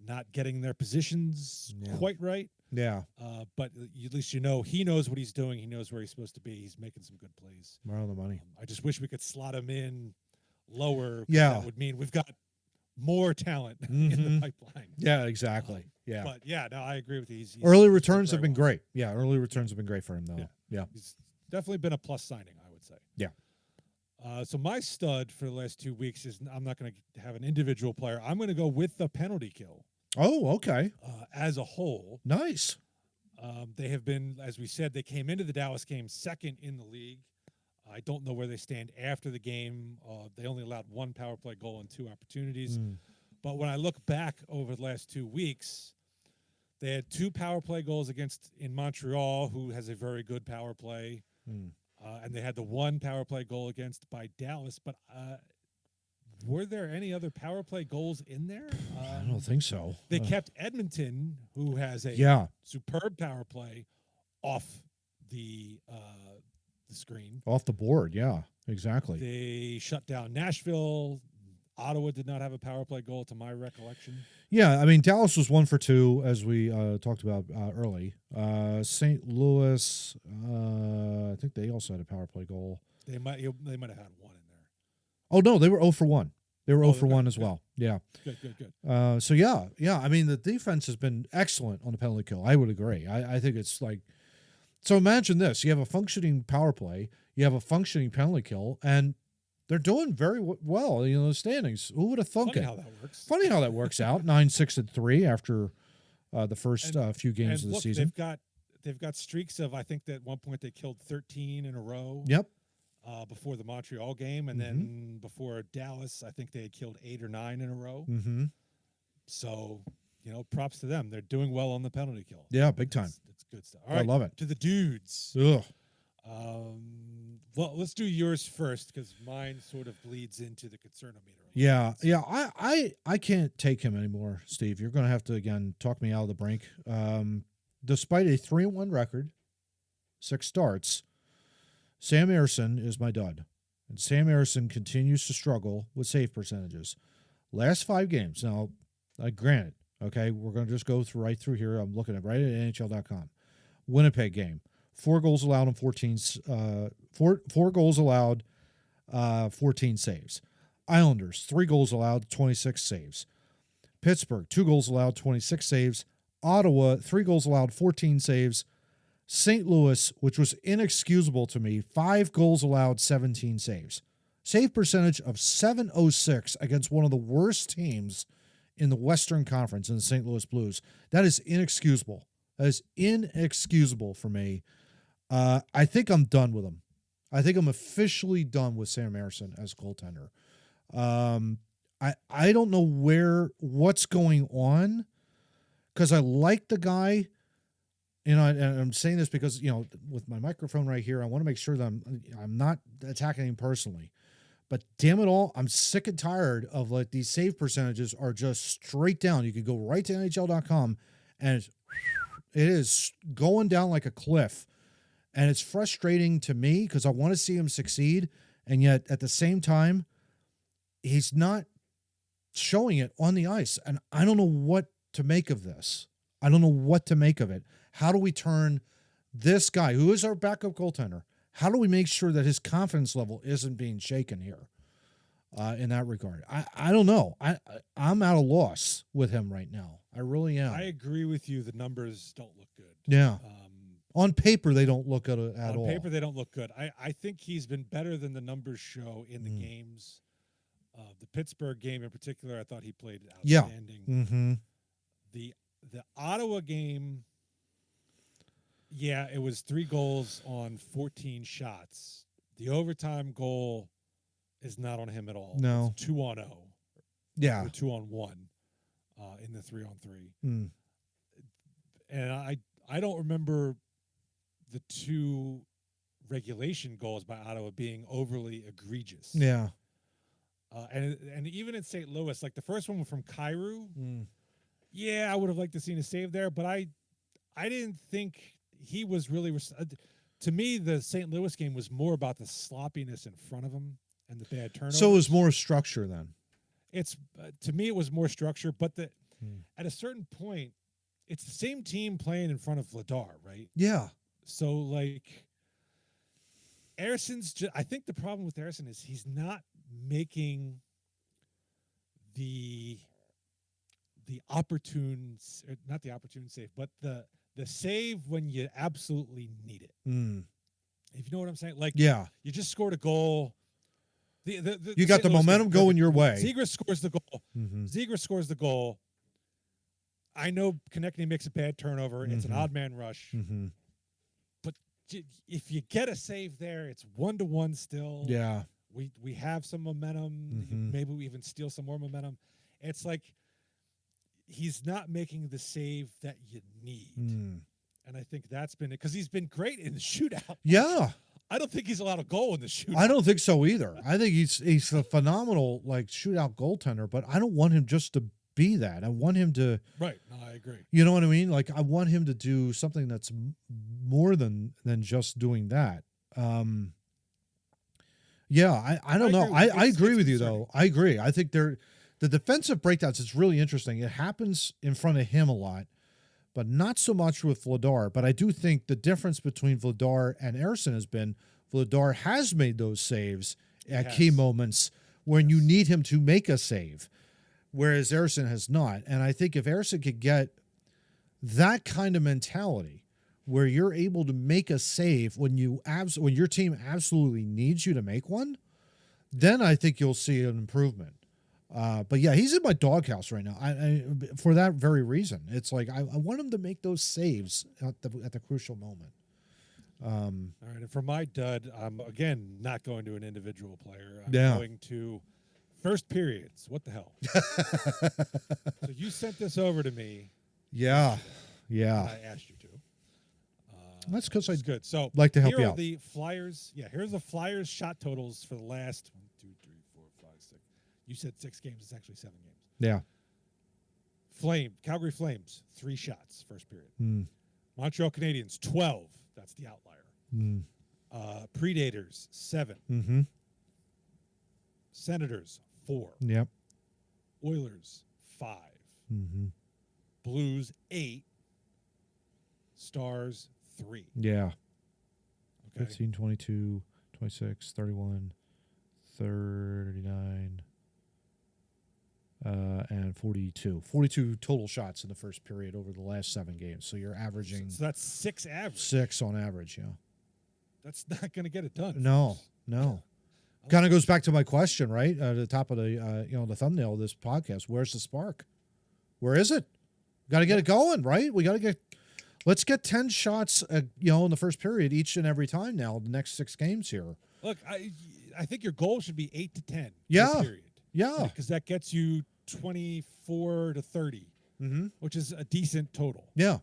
not getting their positions quite right. Yeah. But at least he knows what he's doing. He knows where he's supposed to be. He's making some good plays. More on the money. I just wish we could slot him in lower. Yeah. That would mean we've got more talent in the pipeline. Yeah, exactly. But yeah, no, I agree with you. Early returns have been great. Yeah, early returns have been great for him, though. Yeah. He's definitely been a plus signing, I would say. Yeah. So my stud for the last 2 weeks is I'm not going to have an individual player. I'm going to go with the penalty kill. Oh, okay. As a whole. Nice. They have been, as we said, they came into the Dallas game 2nd in the league. I don't know where they stand after the game. They only allowed 1 power play goal and 2 opportunities. But when I look back over the last 2 weeks, they had 2 power play goals in Montreal, who has a very good power play. And they had the 1 power play goal against by Dallas. But were there any other power play goals in there? I don't think so. They kept Edmonton, who has a superb power play, off the screen. Off the board, yeah, exactly. They shut down Nashville. Ottawa did not have a power play goal, to my recollection. Yeah, I mean, Dallas was 1 for 2, as we talked about early. St. Louis, I think they also had a power play goal. They might have had 1 in there. Oh, no, they were 0 for 1. They were 0 for 1 as well. Yeah. Good. So, yeah. I mean, the defense has been excellent on the penalty kill. I would agree. I think it's like, so imagine this. You have a functioning power play. You have a functioning penalty kill, and they're doing very well. The standings. Who would have thunk Funny it? how that works. Funny how that works out. 9-6-3 after the first few games of the season. They've got streaks of, I think that at one point they killed 13 in a row. Yep. Before the Montreal game, and then before Dallas, I think they had killed 8 or 9 in a row. So, props to them. They're doing well on the penalty kill. Yeah, big time. It's good stuff. All right, I love it. To the dudes. Ugh. Well, let's do yours first because mine sort of bleeds into the concernometer. Yeah. I can't take him anymore, Steve. You're going to have to again talk me out of the brink. Despite a 3-1 record, 6 starts, Sam Ersson is my dud, and Sam Ersson continues to struggle with save percentages. Last 5 games. Now, granted, okay, we're going to just go right through here. I'm looking at right at NHL.com. Winnipeg game. 4 goals allowed and 14 4 goals allowed, 14 saves. Islanders, 3 goals allowed, 26 saves. Pittsburgh, 2 goals allowed, 26 saves. Ottawa, 3 goals allowed, 14 saves. St. Louis, which was inexcusable to me, 5 goals allowed, 17 saves. Save percentage of .706 against one of the worst teams in the Western Conference in the St. Louis Blues. That is inexcusable. That is inexcusable for me. I think I'm done with him. I think I'm officially done with Sam Ersson as goaltender. I don't know what's going on, because I like the guy. and I'm saying this because, with my microphone right here, I want to make sure that I'm not attacking him personally. But damn it all, I'm sick and tired of like these save percentages are just straight down. You could go right to NHL.com and it is going down like a cliff. And it's frustrating to me because I want to see him succeed. And yet at the same time, he's not showing it on the ice. And I don't know what to make of this. I don't know what to make of it. How do we turn this guy, who is our backup goaltender, how do we make sure that his confidence level isn't being shaken here in that regard? I don't know. I'm at a loss with him right now. I really am. I agree with you. The numbers don't look good. Yeah. On paper, they don't look at all. On paper, they don't look good. I think he's been better than the numbers show in the games. The Pittsburgh game in particular, I thought he played outstanding. Yeah. Mm-hmm. The Ottawa game, yeah, it was 3 goals on 14 shots. The overtime goal is not on him at all. No. It's 2-on-0. Yeah. Or 2-on-1 in the 3-on-3. Mm. And I don't remember the 2 regulation goals by Ottawa being overly egregious. Yeah. And even in St. Louis, like the first one from Kyrou, yeah, I would have liked to seen a save there, but I didn't think he was really to me, the St. Louis game was more about the sloppiness in front of him and the bad turnovers. So it was more structure then. It's to me, it was more structure, but at a certain point, it's the same team playing in front of Vladar, right? Yeah. So like, Erson's. I think the problem with Erson is he's not making not the opportune save, but the save when you absolutely need it. If you know what I'm saying, like, yeah, you just scored a goal. You got the momentum going your way. Zegras scores the goal. Zegras scores the goal. I know Konechny makes a bad turnover. It's an odd man rush. But if you get a save there, it's 1-1 still. Yeah. We have some momentum. Maybe we even steal some more momentum. It's like he's not making the save that you need. And I think that's been it because he's been great in the shootout. Yeah. I don't think he's allowed a goal in the shootout. I don't think so either. I think he's a phenomenal like shootout goaltender, but I don't want him just to be that. I want him to. Right. No, I agree. You know what I mean? Like I want him to do something that's more than just doing that. Yeah, I don't know. I agree with you though. I agree. I think the defensive breakdowns is really interesting. It happens in front of him a lot, but not so much with Vladar. But I do think the difference between Vladar and Ersson has been Vladar has made those saves at key moments when you need him to make a save, whereas Ersson has not. And I think if Ersson could get that kind of mentality where you're able to make a save when your team absolutely needs you to make one, then I think you'll see an improvement. But yeah, he's in my doghouse right now. I for that very reason. It's like I want him to make those saves at the crucial moment. All right, and for my dud, I'm again not going to an individual player. I'm going to first periods. What the hell? So you sent this over to me. Yeah. I asked you to. That's because I good. So like to help here you are out. the Flyers. Yeah, here's the Flyers shot totals for the last 1, 2, 3, 4, 5, 6. You said 6 games. It's actually 7 games. Yeah. Calgary Flames, 3 shots first period. Montreal Canadiens, 12. That's the outlier. Predators, 7. Senators, 4. Yep. Oilers, 5. Blues, 8. Stars, 3. Yeah. Okay. 15, 22, 26, 31, 39, and 42. 42 total shots in the first period over the last 7 games. So you're averaging... So that's 6 average. 6 on average, yeah. That's not going to get it done. No. Kind of goes back to my question, right? At the top of the the thumbnail of this podcast. Where's the spark? Where is it? Got to get it going, right? We got to get... Let's get 10 shots, in the first period each and every time now. The next 6 games here. Look, I think your goal should be 8 to 10. Yeah, per period. Yeah, because that gets you 24 to 30, which is a decent total. Yeah,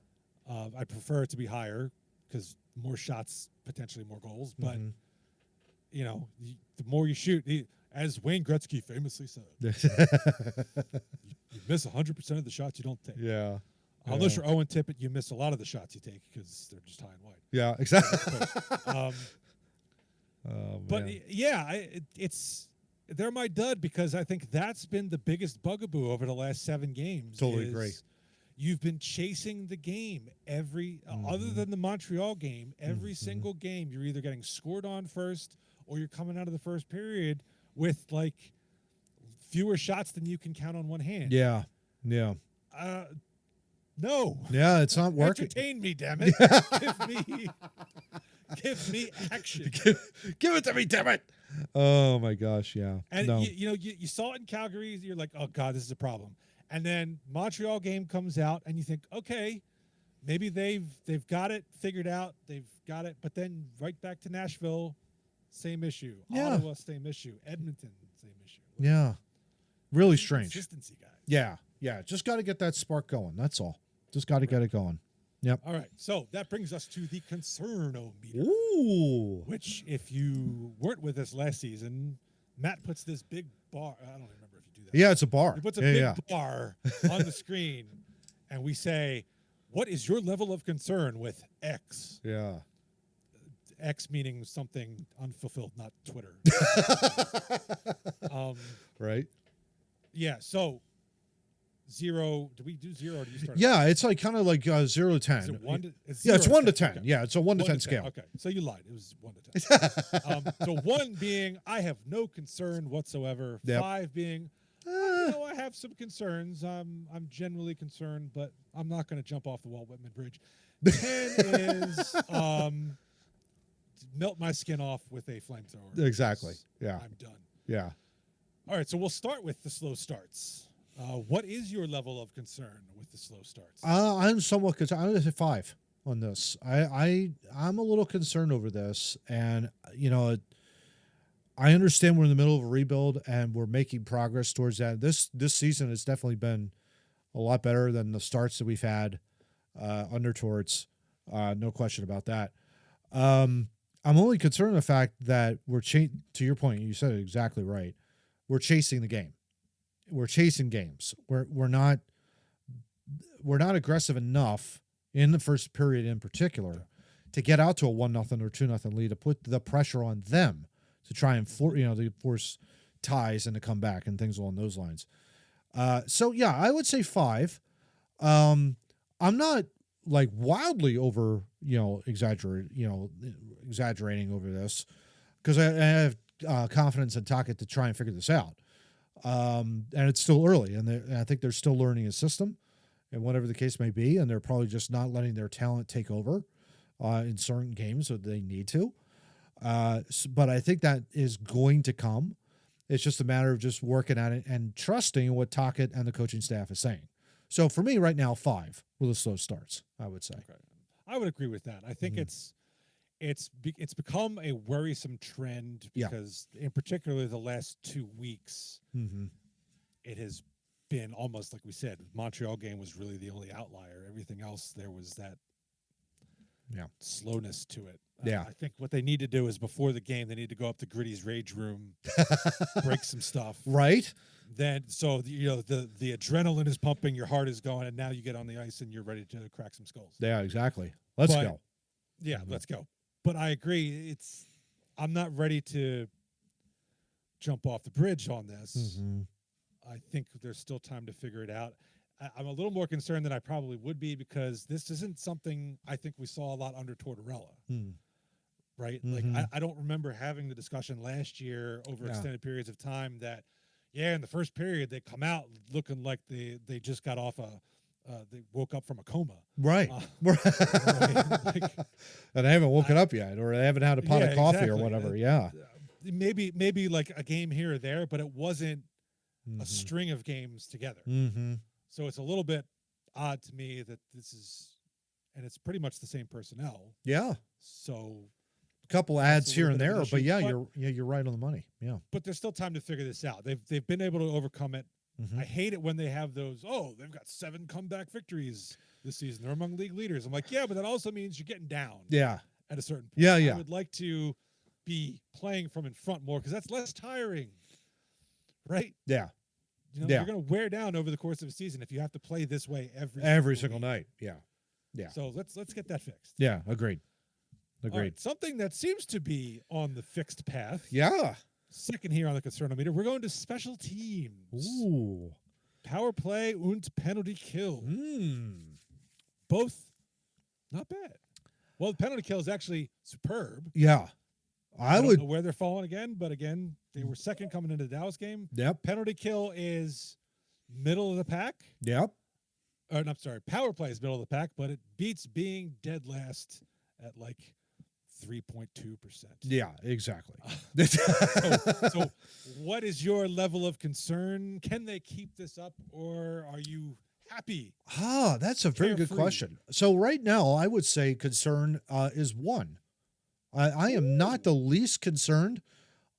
I prefer it to be higher because more shots, potentially more goals. But you know, the more you shoot, as Wayne Gretzky famously said, you miss 100% of the shots you don't take. Yeah. Unless you're Owen Tippett, you miss a lot of the shots you take because they're just high and wide. Yeah, exactly. But they're my dud because I think that's been the biggest bugaboo over the last 7 games. Totally agree. You've been chasing the game other than the Montreal game, every single game you're either getting scored on first or you're coming out of the first period with like fewer shots than you can count on one hand. Yeah. No. Yeah, it's not working. Entertain me, damn it. Give me action. Give it to me, damn it. Oh my gosh, yeah. And you saw it in Calgary. You're like, oh God, this is a problem. And then Montreal game comes out, and you think, okay, maybe they've got it figured out. They've got it. But then right back to Nashville, same issue. Yeah. Ottawa, same issue. Edmonton, same issue. Yeah. Really strange. Consistency, guys. Yeah. Just got to get that spark going. That's all. Just got to get it going. Yep. All right. So that brings us to the concern-o-meter. Ooh. Which, if you weren't with us last season, Matt puts this big bar. I don't remember if you do that. Yeah, it's a bar. He puts a big bar on the screen, and we say, what is your level of concern with X? Yeah. X meaning something unfulfilled, not Twitter. Right. Yeah. So 0. Do we do 0 or do you start? Yeah, it's like kind of like 0 to 10. Is it 1 to, it's yeah, it's 1 to 10. Okay. Yeah, it's a 1 to 10 scale. Okay. So you lied. It was 1 to 10. So 1 being I have no concern whatsoever. Yep. 5 being I have some concerns. I'm generally concerned, but I'm not going to jump off the Walt Whitman Bridge. 10 is melt my skin off with a flamethrower. Exactly. Yeah. I'm done. Yeah. All right, so we'll start with the slow starts. What is your level of concern with the slow starts? I'm somewhat concerned. I'm going to say 5 on this. I'm a little concerned over this, and I understand we're in the middle of a rebuild and we're making progress towards that. This season has definitely been a lot better than the starts that we've had under Torts. No question about that. I'm only concerned with the fact that to your point, you said it exactly right. We're chasing the game. We're chasing games. We're not aggressive enough in the first period in particular to get out to a 1-0 or 2-0 lead, to put the pressure on them to try and force ties and to come back and things along those lines. So yeah, I would say 5. I'm not like wildly over exaggerating over this, because I have confidence in Tocchet to try and figure this out. And it's still early, and I think they're still learning a system, and whatever the case may be, and they're probably just not letting their talent take over in certain games that they need to. But I think that is going to come. It's just a matter of just working at it and trusting what Tocchet and the coaching staff is saying. So for me right now, 5 with the slow starts, I would say. Okay. I would agree with that. I think it's become a worrisome trend because, in particular, the last 2 weeks, it has been almost like we said. Montreal game was really the only outlier. Everything else, there was that slowness to it. I think what they need to do is before the game, they need to go up to Gritty's rage room, break some stuff. Right. Then, so the adrenaline is pumping, your heart is going, and now you get on the ice and you're ready to crack some skulls. Yeah, exactly. Let's go. Yeah, let's go. But I agree. I'm not ready to jump off the bridge on this. I think there's still time to figure it out. I'm a little more concerned than I probably would be, because this isn't something I think we saw a lot under Tortorella. Right? Like, I don't remember having the discussion last year over extended periods of time that, in the first period, they come out looking like they just got off they woke up from a coma. Right. Right? And they haven't woken up yet, or they haven't had a pot of coffee or whatever. Maybe like a game here or there, but it wasn't a string of games together. So it's a little bit odd to me that this is, and it's pretty much the same personnel. Yeah. So a couple ads here and there, but you're right on the money. Yeah. But there's still time to figure this out. They've been able to overcome it. I hate it when they have those, they've got 7 comeback victories. this season. They're among league leaders. I'm like, yeah, but that also means you're getting down. Yeah. At a certain point. Yeah, yeah. I would like to be playing from in front more because that's less tiring, right? Yeah. You're going to wear down over the course of a season if you have to play this way every single night. Yeah. Yeah. So let's get that fixed. Yeah, agreed. Right, something that seems to be on the fixed path. Yeah. Second here on the Concernometer, we're going to special teams. Ooh. Power play and penalty kill. Both not bad. Well, the penalty kill is actually superb. Yeah. I don't know where they're falling again, but again, they were second coming into the Dallas game. Yep. Penalty kill is middle of the pack. Yep. I'm sorry, power play is middle of the pack, but it beats being dead last at like 3.2%. Yeah, exactly. So what is your level of concern? Can they keep this up, or are you happy? That's a very good question. So right now, I would say concern is 1. I am not the least concerned.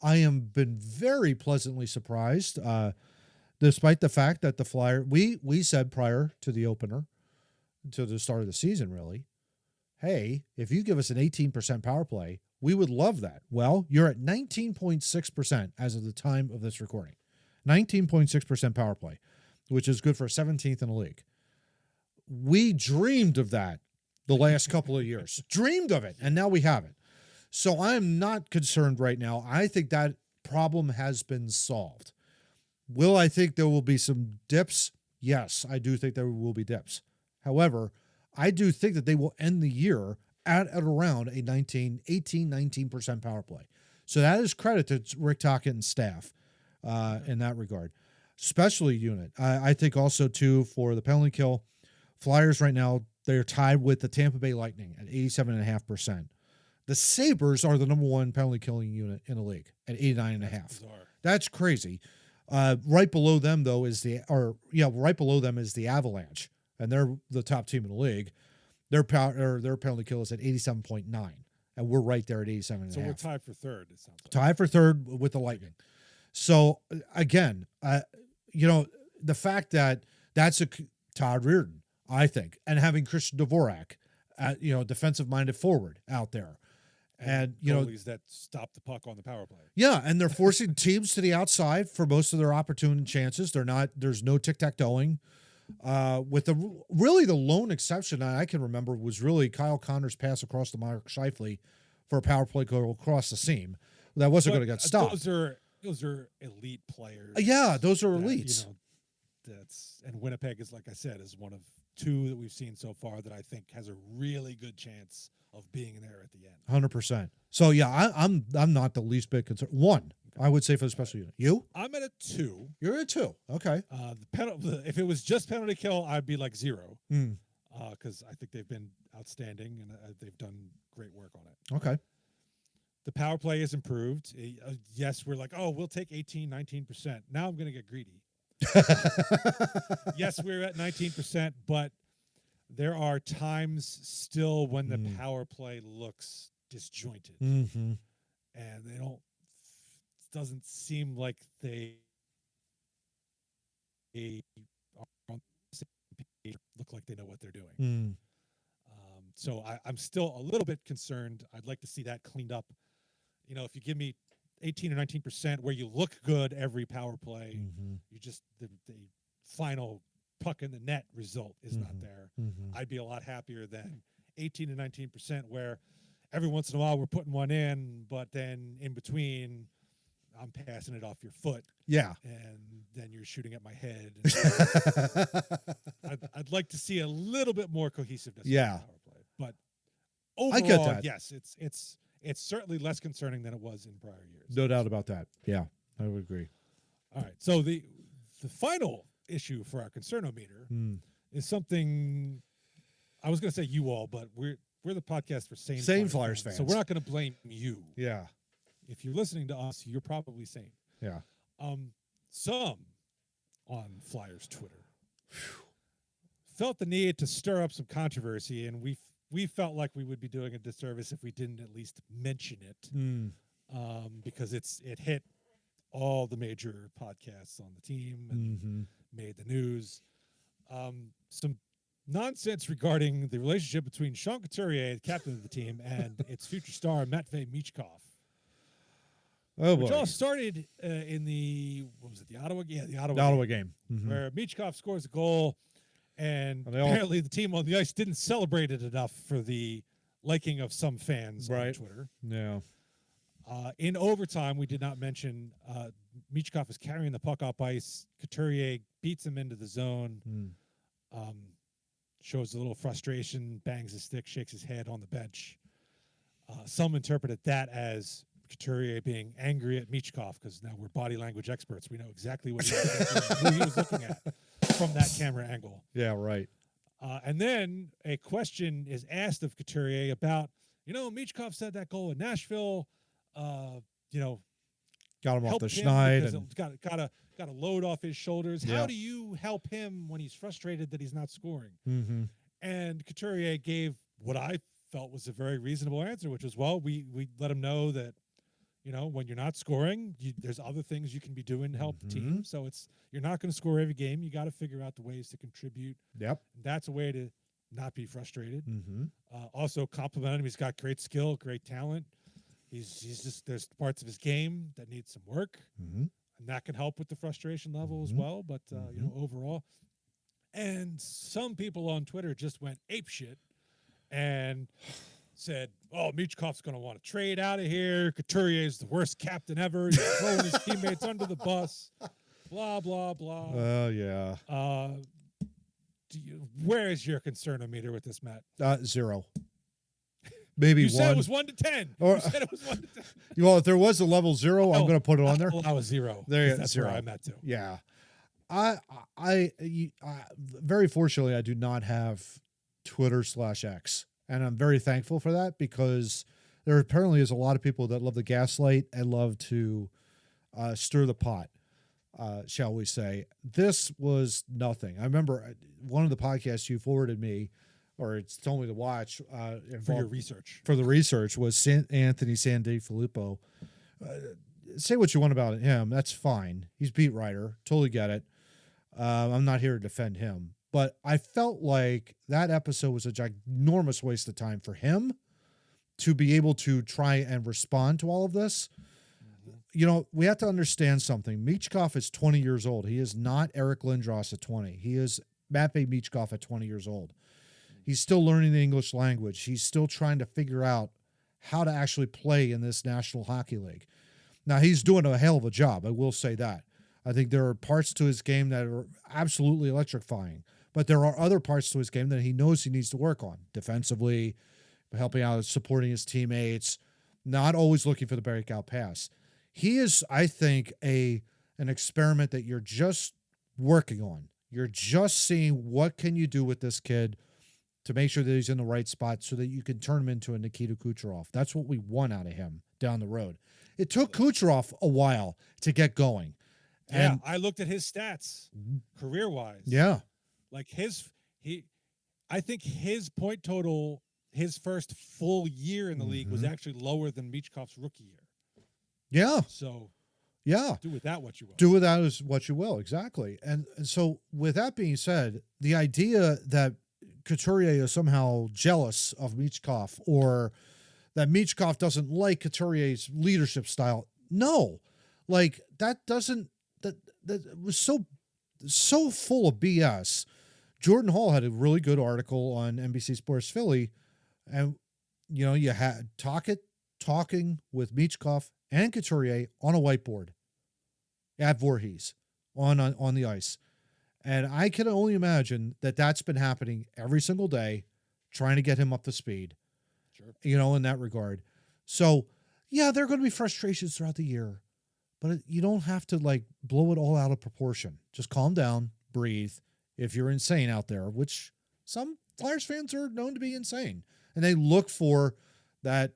I am been very pleasantly surprised, despite the fact that the Flyer, we said prior to the opener, to the start of the season, really, hey, if you give us an 18% power play, we would love that. Well, you're at 19.6% as of the time of this recording. 19.6% power play, which is good for 17th in the league. We dreamed of that the last couple of years. Dreamed of it, and now we have it. So I am not concerned right now. I think that problem has been solved. Will I think there will be some dips? Yes, I do think there will be dips. However, I do think that they will end the year at around a 19% power play. So that is credit to Rick Tocchet and staff in that regard. Specialty unit, I think also, too, for the penalty kill, Flyers right now, they're tied with the Tampa Bay Lightning at 87.5%. The Sabres are the number 1 penalty killing unit in the league at 89.5%. That's crazy. Right below them, though, is the Avalanche, and they're the top team in the league. Their penalty kill is at 87.9, and we're right there at 87.5. So we're tied for third. It sounds like. Tied for third with the Lightning. So again, the fact that that's a Todd Reardon, I think, and having Christian Dvorak, defensive-minded forward out there. And goalies that stop the puck on the power play. Yeah, and they're forcing teams to the outside for most of their opportune chances. There's no tic-tac-toeing. With the lone exception I can remember was really Kyle Connor's pass across to Mark Scheifele for a power play goal across the seam. That wasn't going to get stopped. Those are elite players. Yeah, those are elites. And Winnipeg is, like I said, is one of 2 that we've seen so far that I think has a really good chance of being there at the end. 100%. So yeah, I'm not the least bit concerned. 1, I would say, for the special unit. You? I'm at a 2. You're at a 2. Okay. If it was just penalty kill, I'd be like 0. Because I think they've been outstanding and they've done great work on it. Okay. The power play is improved. Yes, we're like, we'll take 18, 19%. Now I'm going to get greedy. Yes, we're at 19%, but there are times still when the power play looks disjointed, and doesn't seem like they are on the same page, look like they know what they're doing. So I'm still a little bit concerned. I'd like to see that cleaned up. If you give me 18 or 19% where you look good every power play, you just the final puck in the net result is not there. I'd be a lot happier than 18 to 19% where every once in a while we're putting one in, but then in between I'm passing it off your foot. Yeah. And then you're shooting at my head. I'd like to see a little bit more cohesiveness in the power play. But overall, I get that. Yes, it's certainly less concerning than it was in prior years. No doubt about that. Yeah, I would agree. All right. So the final issue for our concernometer is something I was going to say you all, but we're the podcast for sane Flyers fans. So we're not going to blame you. Yeah. If you're listening to us, you're probably sane. Yeah. Some on Flyers Twitter felt the need to stir up some controversy, and we felt like we would be doing a disservice if we didn't at least mention it, because it hit all the major podcasts on the team and made the news. Some nonsense regarding the relationship between Sean Couturier, the captain of the team, and its future star Matvei Michkov. Oh, which boy. all started in the Ottawa? Yeah, the Ottawa game. Mm-hmm. Where Michkov scores a goal, and apparently the team on the ice didn't celebrate it enough for the liking of some fans on Twitter. Yeah. In overtime, we did not mention Michkov is carrying the puck up ice. Couturier beats him into the zone. Shows a little frustration, bangs his stick, shakes his head on the bench. Some interpreted that as Couturier being angry at Michkov because now we're body language experts. We know exactly what he was thinking, who he was looking at from that camera angle. Yeah, right. And then a question is asked of Couturier about, Michkov said that goal in Nashville, got him off the schneid. And got a load off his shoulders. Yeah. How do you help him when he's frustrated that he's not scoring? Mm-hmm. And Couturier gave what I felt was a very reasonable answer, which was, well, we let him know that, when you're not scoring, there's other things you can be doing to help the team. So you're not going to score every game. You got to figure out the ways to contribute. Yep. That's a way to not be frustrated. Mm-hmm. Also compliment him. He's got great skill, great talent. He's just, there's parts of his game that need some work, and that can help with the frustration level as well. But, overall. And some people on Twitter just went apeshit and said, oh, Michkov's going to want to trade out of here. Couturier is the worst captain ever. He's throwing his teammates under the bus. Blah, blah, blah. Oh, yeah. Where is your concern-o-meter with this, Matt? 0. Maybe you 1. Said it was 1 to 10. Or, you said it was 1 to 10. Well, if there was a level 0, I'm going to put it on there. I was 0. There, that's 0. where I'm at too. Yeah. I very fortunately, I do not have Twitter/X. And I'm very thankful for that because there apparently is a lot of people that love the gaslight and love to stir the pot, shall we say. This was nothing. I remember one of the podcasts you forwarded me, or it's told me to watch. For your research. For the research was Anthony Sanfilippo. Say what you want about him. That's fine. He's beat writer. Totally get it. I'm not here to defend him. But I felt like that episode was a ginormous waste of time for him to be able to try and respond to all of this. We have to understand something. Michkov is 20 years old. He is not Eric Lindros at 20. He is Matvei Michkov at 20 years old. He's still learning the English language. He's still trying to figure out how to actually play in this National Hockey League. Now, he's doing a hell of a job. I will say that. I think there are parts to his game that are absolutely electrifying. But there are other parts to his game that he knows he needs to work on. Defensively, helping out, supporting his teammates, not always looking for the breakout pass. He is, I think, an experiment that you're just working on. You're just seeing what can you do with this kid to make sure that he's in the right spot so that you can turn him into a Nikita Kucherov. That's what we want out of him down the road. It took Kucherov a while to get going. And I looked at his stats career-wise. Yeah. Like I think his point total, his first full year in the league was actually lower than Michkov's rookie year. Yeah. So, yeah. Do with that what you will. Do with that as what you will, exactly. And so, with that being said, the idea that Couturier is somehow jealous of Michkov or that Michkov doesn't like Couturier's leadership style, no. Like, that was so full of BS. Jordan Hall had a really good article on NBC Sports Philly, and you had talking with Michkov and Couturier on a whiteboard at Voorhees on the ice, and I can only imagine that that's been happening every single day, trying to get him up to speed. Sure. In that regard. So yeah, there are going to be frustrations throughout the year, but you don't have to blow it all out of proportion. Just calm down, breathe. If you're insane out there, which some Flyers fans are known to be insane, and they look for that,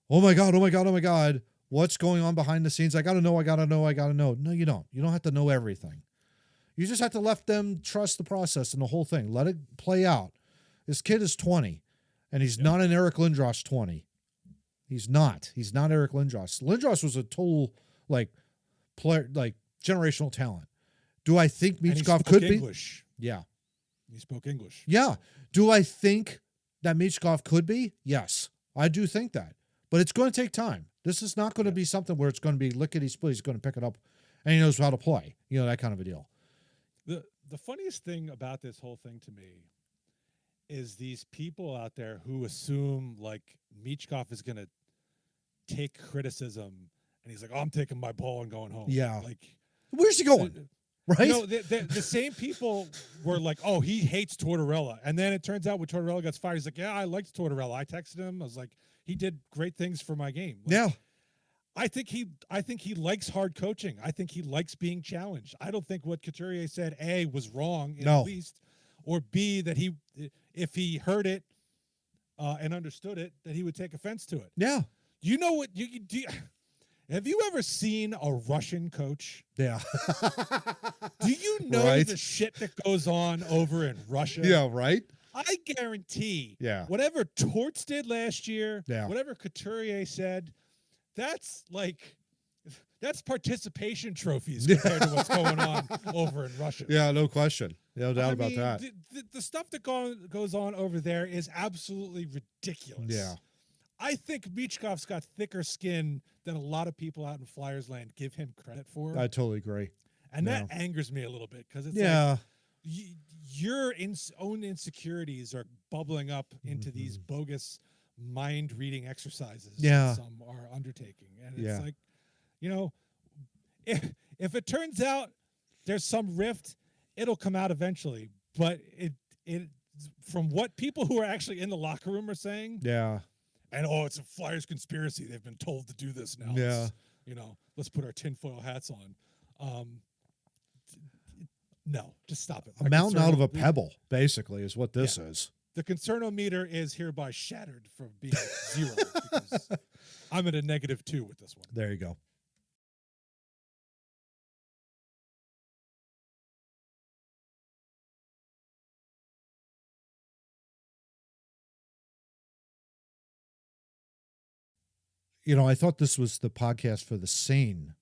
oh my God, what's going on behind the scenes? I got to know. No, you don't. You don't have to know everything. You just have to let them trust the process and the whole thing. Let it play out. This kid is 20, and he's not an Eric Lindros 20. He's not. He's not Eric Lindros. Lindros was a total player, generational talent. Do I think Michkov could be? English. Yeah. He spoke English. Yeah. Do I think that Michkov could be? Yes, I do think that. But it's going to take time. This is not going to be something where it's going to be lickety-split. He's going to pick it up, and he knows how to play. That kind of a deal. The funniest thing about this whole thing to me is these people out there who assume like Michkov is going to take criticism, and he's like, "Oh, I'm taking my ball and going home." Yeah. Like, where's he going? Right? The same people were like, "Oh, he hates Tortorella," and then it turns out when Tortorella gets fired, he's like, "Yeah, I liked Tortorella. I texted him. I was like, he did great things for my game." Like, yeah. I think he likes hard coaching. I think he likes being challenged. I don't think what Couturier said A was wrong in the least, or B that if he heard it and understood it, that he would take offense to it. Yeah. You know what you do? Have you ever seen a Russian coach? Yeah. Do you know the shit that goes on over in Russia? Yeah, right? I guarantee whatever Torts did last year, whatever Couturier said, that's participation trophies compared to what's going on over in Russia. Yeah, no question. No doubt about that. The stuff that goes on over there is absolutely ridiculous. Yeah. I think Michkov's got thicker skin than a lot of people out in Flyers land give him credit for. I totally agree. And that angers me a little bit because it's like your own insecurities are bubbling up into these bogus mind reading exercises that some are undertaking. And it's like, if it turns out there's some rift, it'll come out eventually. But it from what people who are actually in the locker room are saying. Yeah. And it's a Flyers conspiracy. They've been told to do this now. Yeah. Let's put our tinfoil hats on. No, just stop it. A mountain out of a pebble, basically, is what this is. The concernometer is hereby shattered from being 0 because I'm at a -2 with this one. There you go. I thought this was the podcast for the sane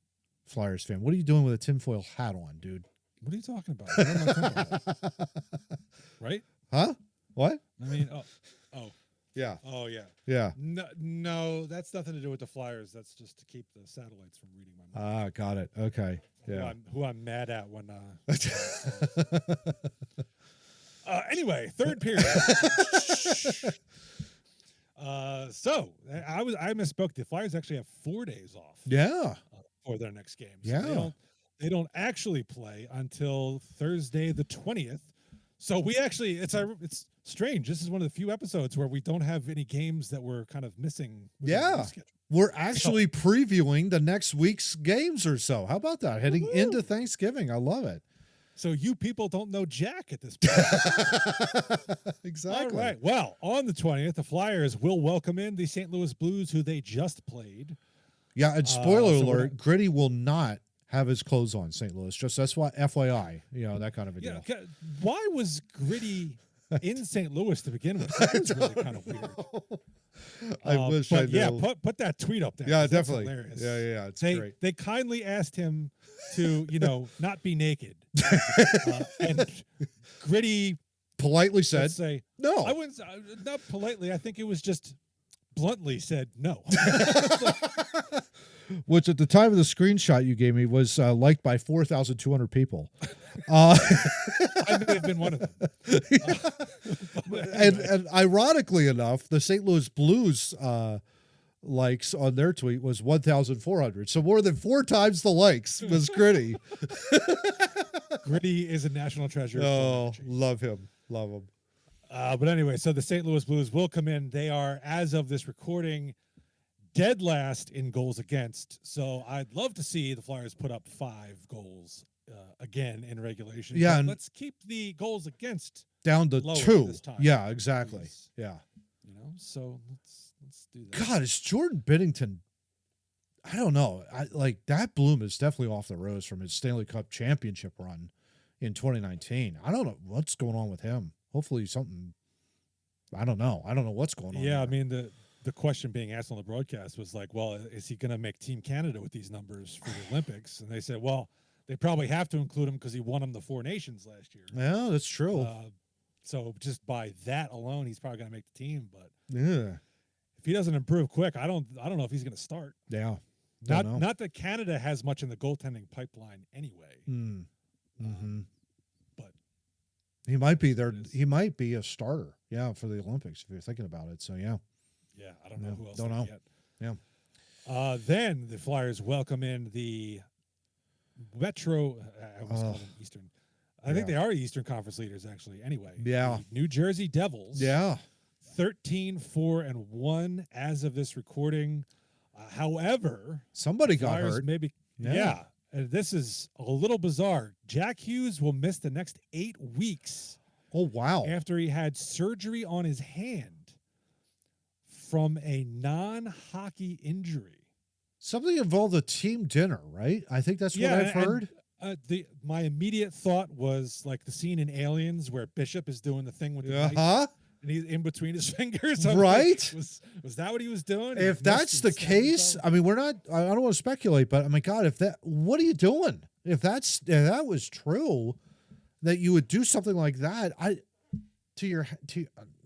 Flyers fan. What are you doing with a tinfoil hat on, dude? What are you talking about? What am I talking about? Right? Huh? What? I mean, yeah. Oh, yeah. Yeah. No, that's nothing to do with the Flyers. That's just to keep the satellites from reading my mind. Ah, got it. Okay. Yeah. Who I'm mad at when. Anyway, third period. So I misspoke. The Flyers actually have 4 days off. Yeah. For their next game. So yeah. They don't actually play until Thursday the 20th. So we actually it's strange. This is one of the few episodes where we don't have any games that we're kind of missing. Yeah. We're actually previewing the next week's games or so. How about that? Heading into Thanksgiving. I love it. So you people don't know jack at this point. Exactly. All right. Well, on the 20th, the Flyers will welcome in the St. Louis Blues, who they just played. Yeah, and spoiler alert, Gritty will not have his clothes on, St. Louis. Just that's why FYI, that kind of a deal. Why was Gritty in St. Louis to begin with? That was really kind of weird. I wish I knew. Yeah, put that tweet up there. Yeah, definitely. Hilarious. Yeah, it's great. They kindly asked him to, not be naked. And Gritty politely said, no. I wouldn't, not politely. I think it was just bluntly said no. Which at the time of the screenshot you gave me was liked by 4,200 people. I may have been one of them. Anyway. And ironically enough, the St. Louis Blues likes on their tweet was 1,400. So more than 4 times the likes was Gritty. Gritty is a national treasure. Oh, love him. Love him. But anyway, so the St. Louis Blues will come in. They are, as of this recording, dead last in goals against. So I'd love to see the Flyers put up 5 goals again in regulation. Yeah, but and let's keep the goals against down to 2 this time. Yeah, exactly. Please. Yeah. So let's do that. God, is Jordan Binnington? I don't know. That bloom is definitely off the rose from his Stanley Cup championship run in 2019. I don't know what's going on with him. Hopefully something. I don't know. I don't know what's going on. Yeah, there. I mean the question being asked on the broadcast was like, well, is he going to make Team Canada with these numbers for the Olympics? And they said, well, they probably have to include him because he won them the 4 Nations last year. Yeah, that's true. So just by that alone, he's probably going to make the team. But Yeah. if he doesn't improve quick, I don't know if he's going to start. Yeah. Not that Canada has much in the goaltending pipeline anyway. But he might be there. He might be a starter. Yeah, for the Olympics if you're thinking about it. So yeah. Yeah, I don't know who else. Don't know. Yet. Yeah. Then the Flyers welcome in the Metro. I almost called them Eastern. I think they are Eastern Conference leaders, actually. Anyway, Yeah. the New Jersey Devils. Yeah. 13-4-1 as of this recording. However, somebody got Flyers hurt. Maybe. Yeah. And this is a little bizarre. Jack Hughes will miss the next 8 weeks. Oh wow! After he had surgery on his hand from a non-hockey injury. Something involved a team dinner, right? I think that's what I've heard. My immediate thought was like the scene in Aliens where Bishop is doing the thing with the knife, and he's in between his fingers. Right? Like, was that what he was doing? If that's the case, I mean, I don't want to speculate, but I mean, God, what are you doing? If that was true, that you would do something like that,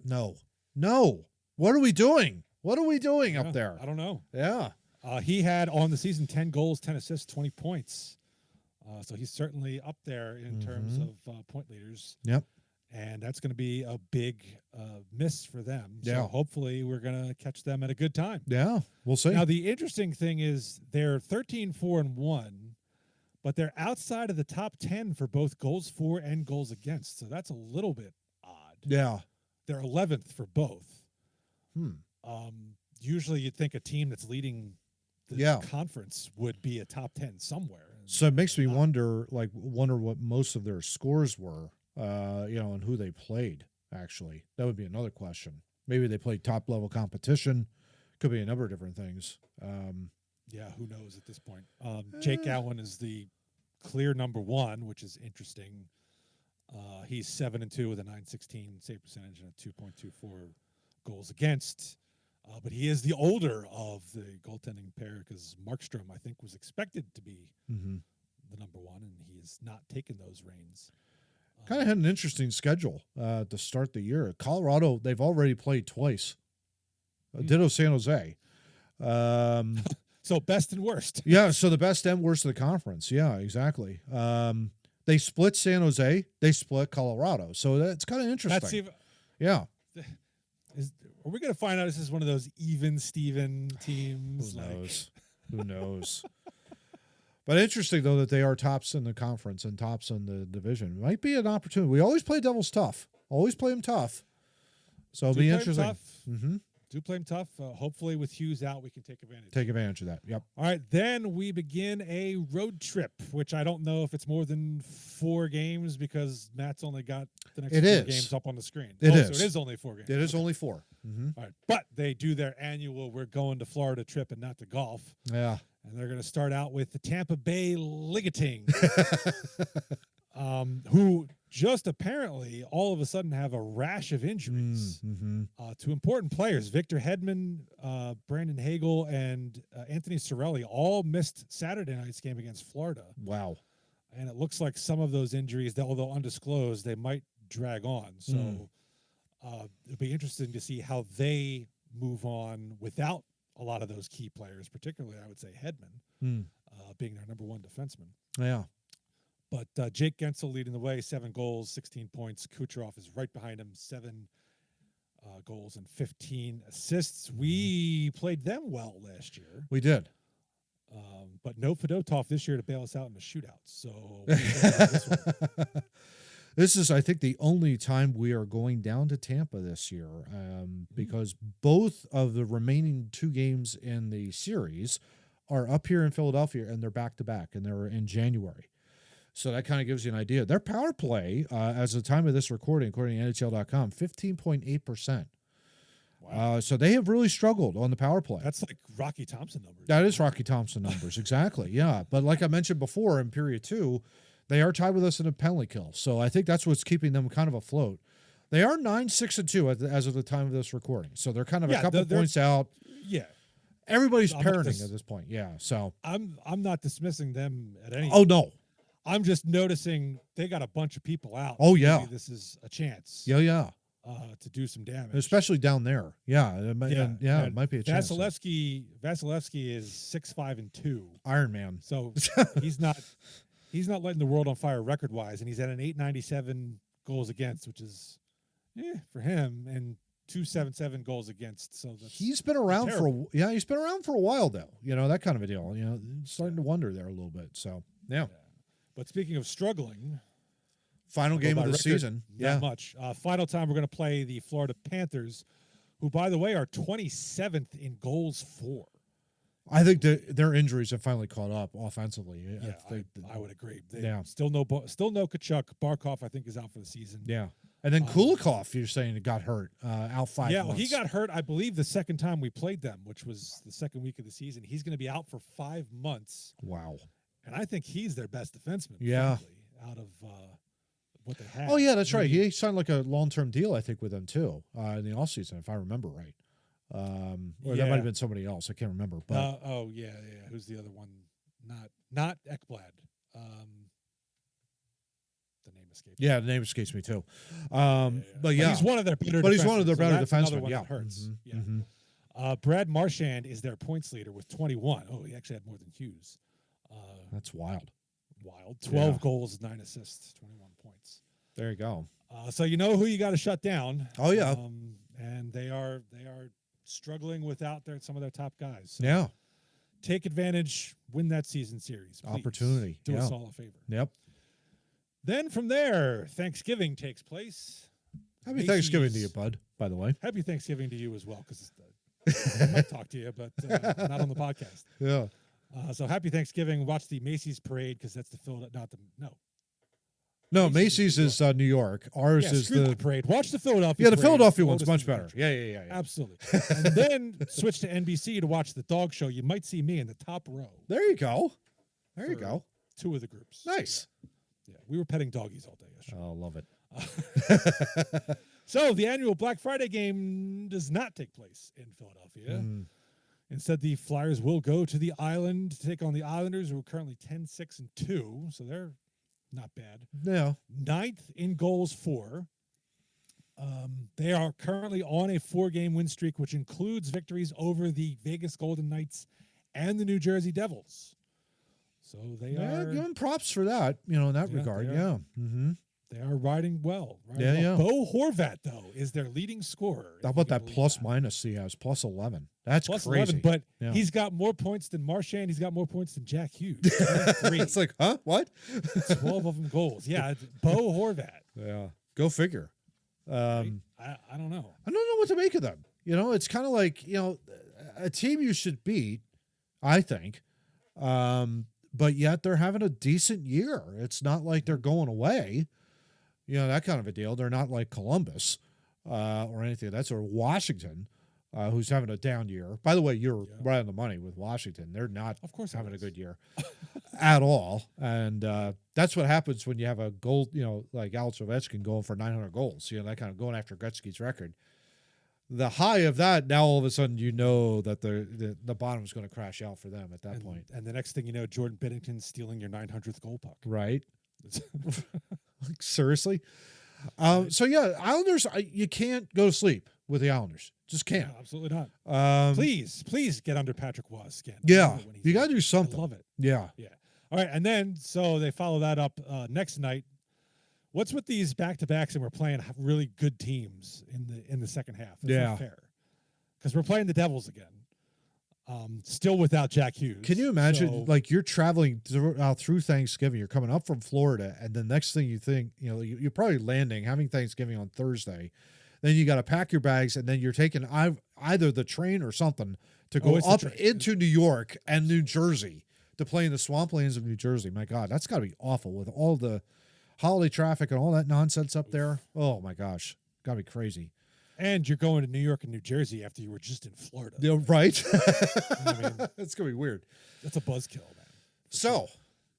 no. What are we doing? What are we doing up there? I don't know. Yeah. He had on the season 10 goals, 10 assists, 20 points. So he's certainly up there in terms of point leaders. Yep. And that's going to be a big miss for them. Yeah. So hopefully we're going to catch them at a good time. Yeah, we'll see. Now, the interesting thing is they're 13-4-1, but they're outside of the top 10 for both goals for and goals against. So that's a little bit odd. Yeah. They're 11th for both. Hmm. Usually you'd think a team that's leading the conference would be a top 10 somewhere. So it makes me wonder what most of their scores were, and who they played, actually. That would be another question. Maybe they played top-level competition. Could be a number of different things. Yeah, who knows at this point. Jake Allen is the clear number one, which is interesting. He's 7-2 with a .916 save percentage and a 2.24 goals against. But he is the older of the goaltending pair because Markstrom, I think, was expected to be the number one, and he has not taken those reins. Kind of had an interesting schedule to start the year. Colorado, they've already played twice. Ditto San Jose. So best and worst. Yeah, so the best and worst of the conference. Yeah, exactly. They split San Jose. They split Colorado. So that's kind of interesting. Yeah. Are we going to find out this is one of those even Steven teams? Who knows? Who knows? But interesting, though, that they are tops in the conference and tops in the division. Might be an opportunity. We always play Devils tough. Always play them tough. So it'll be interesting. Do play them tough. Hopefully, with Hughes out, we can take advantage. Take advantage of that. Yep. All right, then we begin a road trip, which I don't know if it's more than 4 games because Matt's only got the next 4 games up on the screen. So it is only 4 games. It is only 4. All right, but they do their annual "we're going to Florida" trip and not to golf. Yeah. And they're going to start out with the Tampa Bay Ligating, who just apparently all of a sudden have a rash of injuries to important players. Victor Hedman, Brandon Hagel, and Anthony Cirelli all missed Saturday night's game against Florida. Wow. And it looks like some of those injuries, although undisclosed, they might drag on. So it'll be interesting to see how they move on without a lot of those key players, particularly, I would say, Hedman, being their number one defenseman. Yeah. But Jake Gensel leading the way, 7 goals, 16 points. Kucherov is right behind him, 7 goals and 15 assists. We played them well last year. We did. But no Fedotov this year to bail us out in the shootout. So this is, I think, the only time we are going down to Tampa this year because both of the remaining 2 games in the series are up here in Philadelphia, and they're back-to-back, and they're in January. So that kind of gives you an idea. Their power play, as of the time of this recording, according to NHL.com, 15.8%. Wow. So they have really struggled on the power play. That's like Rocky Thompson numbers. That is Rocky Thompson numbers, exactly, yeah. But like I mentioned before, in period 2, they are tied with us in a penalty kill. So I think that's what's keeping them kind of afloat. They are 9-6-2 as of the time of this recording. So they're kind of a couple points out. Yeah. Everybody's parenting at this point. Yeah. So I'm not dismissing them at any. Oh no. I'm just noticing they got a bunch of people out. Oh, yeah. Maybe this is a chance. Yeah. To do some damage, Especially down there. Yeah. It might, it might be a chance. Vasilevsky is 6-5-2 Iron Man. So he's not letting the world on fire record wise, and he's at an 897 goals against, which is for him, and 277 goals against. So he's been around he's been around for a while though. That kind of a deal. Starting to wonder there a little bit. So yeah. But speaking of struggling. Final game of the season. Not much. Final time we're going to play the Florida Panthers, who, by the way, are 27th in goals for. I think their injuries have finally caught up offensively. Yeah, I would agree. Still no Kachuk. Barkov, I think, is out for the season. Yeah. And then Kulikov, you're saying, got hurt, out 5 months. Yeah, well, he got hurt, I believe, the second time we played them, which was the second week of the season. He's going to be out for 5 months. Wow. And I think he's their best defenseman. Yeah. Frankly, out of what they have. Oh, yeah, that's right. He signed like a long-term deal, I think, with them, too, in the offseason, if I remember right. Or that might have been somebody else. I can't remember. But yeah. Who's the other one? Not Ekblad. The name escapes me. Yeah, the name escapes me, too. But yeah. He's one of their better But he's one of their better defensemen. defensemen. Yeah. That hurts. Mm-hmm. Yeah. Mm-hmm. Brad Marchand is their points leader with 21. Oh, he actually had more than Hughes. That's wild. 12 goals, 9 assists, 21 points. There you go. So you know who you got to shut down. Oh yeah. And they are struggling without some of their top guys. So yeah. Take advantage, win that season series. Please. Opportunity. Do us all a favor. Yep. Then from there, Thanksgiving takes place. Happy Thanksgiving to you, bud, by the way. Happy Thanksgiving to you as well, because I might talk to you, but not on the podcast. Yeah. So happy Thanksgiving. Watch the Macy's parade, because that's the Philadelphia. No, Macy's is New York. Ours is the parade. Watch the Philadelphia. Yeah, the parade. Philadelphia one's much better. Yeah. Absolutely. And then switch to NBC to watch the dog show. You might see me in the top row. There you go. There you go. 2 of the groups. Nice. Yeah, we were petting doggies all day yesterday. Oh, love it. So the annual Black Friday game does not take place in Philadelphia. Instead, the Flyers will go to the island to take on the Islanders, who are currently 10-6-2. So they're not bad. Yeah. 9th in goals for. They are currently on a 4-game win streak, which includes victories over the Vegas Golden Knights and the New Jersey Devils. So they are. Give them props for that, in that regard. Yeah. Mm-hmm. They are riding well. Yeah. Bo Horvat, though, is their leading scorer. How about that plus minus he has? Plus 11. That's plus crazy. 11, but he's got more points than Marchand. He's got more points than Jack Hughes. It's like, huh? What? 12 of them goals. Yeah, Bo Horvat. Yeah. Go figure. I don't know. I don't know what to make of them. It's kind of like, a team you should beat, I think. But yet they're having a decent year. It's not like they're going away. That kind of a deal. They're not like Columbus or anything. That's or Washington, who's having a down year. By the way, you're right on the money with Washington. They're not, of course, having a good year at all. And that's what happens when you have a goal, like Alex Ovechkin going for 900 goals. That kind of going after Gretzky's record. The high of that, now all of a sudden that the bottom is going to crash out for them at that point. And the next thing you know, Jordan Binnington's stealing your 900th goal puck. Right. Like, seriously? So, yeah, Islanders, you can't go to sleep with the Islanders. Just can't. No, absolutely not. Please get under Patrick Waugh's skin. Yeah, you got to do something. I love it. Yeah. All right, and then, so they follow that up next night. What's with these back-to-backs, and we're playing really good teams in the second half? That's not fair. Because we're playing the Devils again. Still without Jack Hughes. Can you imagine, you're traveling through Thanksgiving, you're coming up from Florida, and the next thing you think, you're probably landing, having Thanksgiving on Thursday. Then you got to pack your bags, and then you're taking either the train or something to go up into New York and New Jersey to play in the swamplands of New Jersey. My God, that's got to be awful with all the holiday traffic and all that nonsense up there. Oh, my gosh. Got to be crazy. And you're going to New York and New Jersey after you were just in Florida. Yeah, right? It's going to be weird. That's a buzzkill, man. So,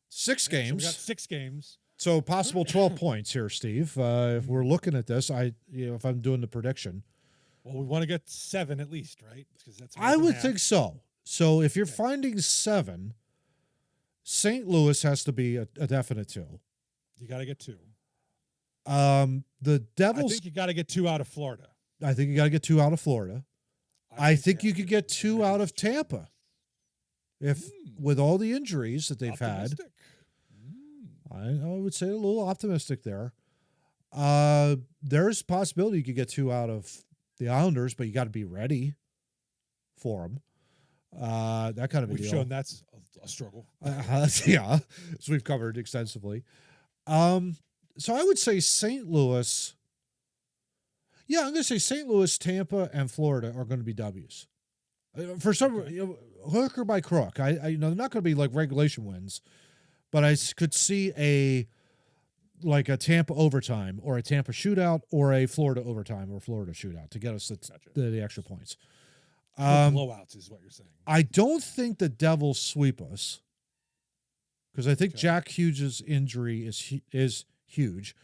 6 games. So we got 6 games. So, possible 12 points here, Steve. If we're looking at this, if I'm doing the prediction. Well, we want to get 7 at least, right? Because that's I would think so. So, if you're finding 7, St. Louis has to be a definite 2. You got to get 2. The Devils. I think you got to get 2 out of Florida. I think you got to get 2 out of Florida. I think you could get 2 out of Tampa. If with all the injuries that they've had, I would say a little optimistic there. There's a possibility you could get 2 out of the Islanders, but you got to be ready for them. That kind of a deal. We've shown that's a struggle. Yeah, as we've covered extensively. So I would say St. Louis. Yeah, I'm going to say St. Louis, Tampa, and Florida are going to be W's. For some, hook or by crook. I they're not going to be like regulation wins, but I could see a Tampa overtime or a Tampa shootout or a Florida overtime or Florida shootout to get us the extra points. Blowouts is what you're saying. I don't think the Devils sweep us because I think Jack Hughes' injury is huge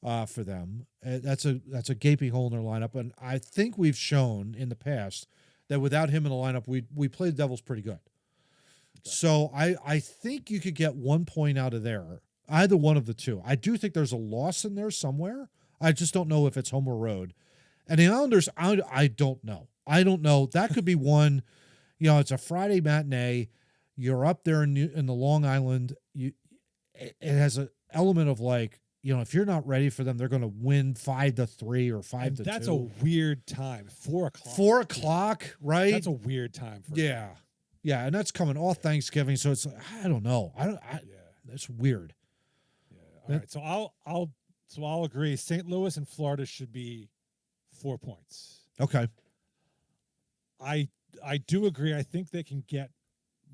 for them. That's a gaping hole in their lineup, and I think we've shown in the past that without him in the lineup, we played the Devils pretty good. Okay. So I think you could get 1 point out of there, either one of the two. I do think there's a loss in there somewhere. I just don't know if it's home or road. And the Islanders, I don't know. I don't know. That could be one. It's a Friday matinee. You're up there in the Long Island. It has an element of if you're not ready for them, they're going to win 5-3 or 5-2. That's a weird time. 4:00. 4:00, right? That's a weird time for yeah, and that's coming all Thanksgiving. So it's I don't know. That's weird. Yeah. All right. So I'll agree. St. Louis and Florida should be 4 points. Okay. I do agree. I think they can get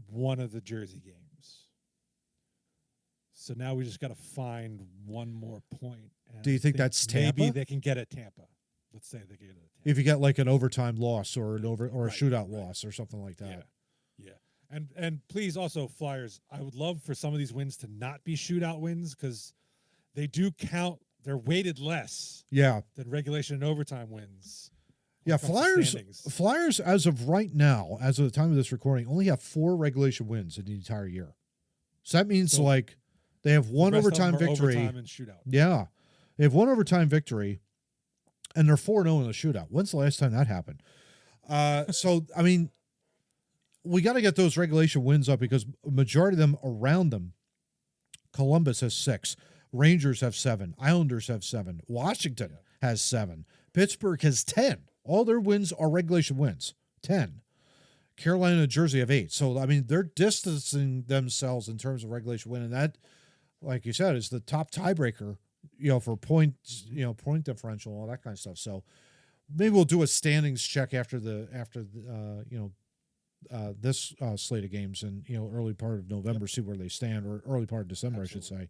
one of the Jersey games. So now we just got to find one more point. And do you think that's Tampa? Maybe they can get at Tampa. Let's say they get it at Tampa. If you get an overtime loss or a shootout loss or something like that. Yeah. And please also Flyers, I would love for some of these wins to not be shootout wins because they do count. They're weighted less. Yeah. Than regulation and overtime wins. Yeah, Flyers as of right now, as of the time of this recording, only have 4 regulation wins in the entire year. So that means they have one overtime victory. Overtime and shootout. Yeah. They have one overtime victory, and they're 4-0 in the shootout. When's the last time that happened? We got to get those regulation wins up because a majority of them around them, Columbus has 6, Rangers have 7, Islanders have 7, Washington has 7, Pittsburgh has 10. All their wins are regulation wins, 10. Carolina and Jersey have 8. So, they're distancing themselves in terms of regulation win. And that, like you said, is the top tiebreaker, for points, point differential, all that kind of stuff. So maybe we'll do a standings check after this slate of games and, early part of November, see where they stand, or early part of December, Absolutely. I should say,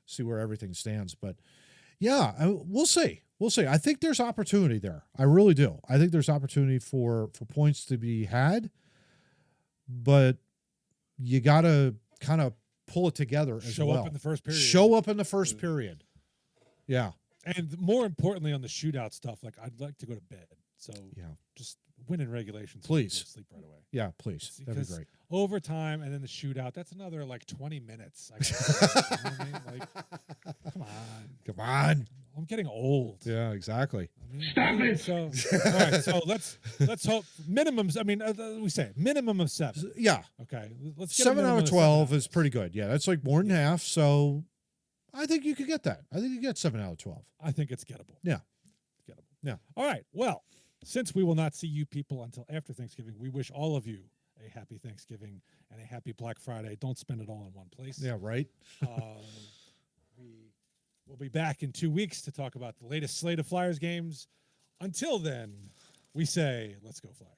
see where everything stands. But yeah, we'll see. We'll see. I think there's opportunity there. I really do. I think there's opportunity for points to be had, but you got to kind of pull it together as well. Show up in the first period. Show up in the first period. Yeah. And more importantly, on the shootout stuff, I'd like to go to bed. So just win in regulation. So please. Sleep right away. Yeah, please. That'd be great. Overtime and then the shootout, that's another 20 minutes. Come on. I'm getting old. Yeah, exactly. Stop it. So, all right. So let's hope minimums. We say minimum of 7. Yeah. Okay. Let's get 7 out of 12 is pretty good. Yeah, that's more than half. So I think you could get that. I think you get 7 out of 12. I think it's gettable. Yeah. Gettable. Yeah. All right. Well, since we will not see you people until after Thanksgiving, we wish all of you a happy Thanksgiving and a happy Black Friday. Don't spend it all in one place. Yeah, right. We'll be back in 2 weeks to talk about the latest slate of Flyers games. Until then, we say, let's go Flyers.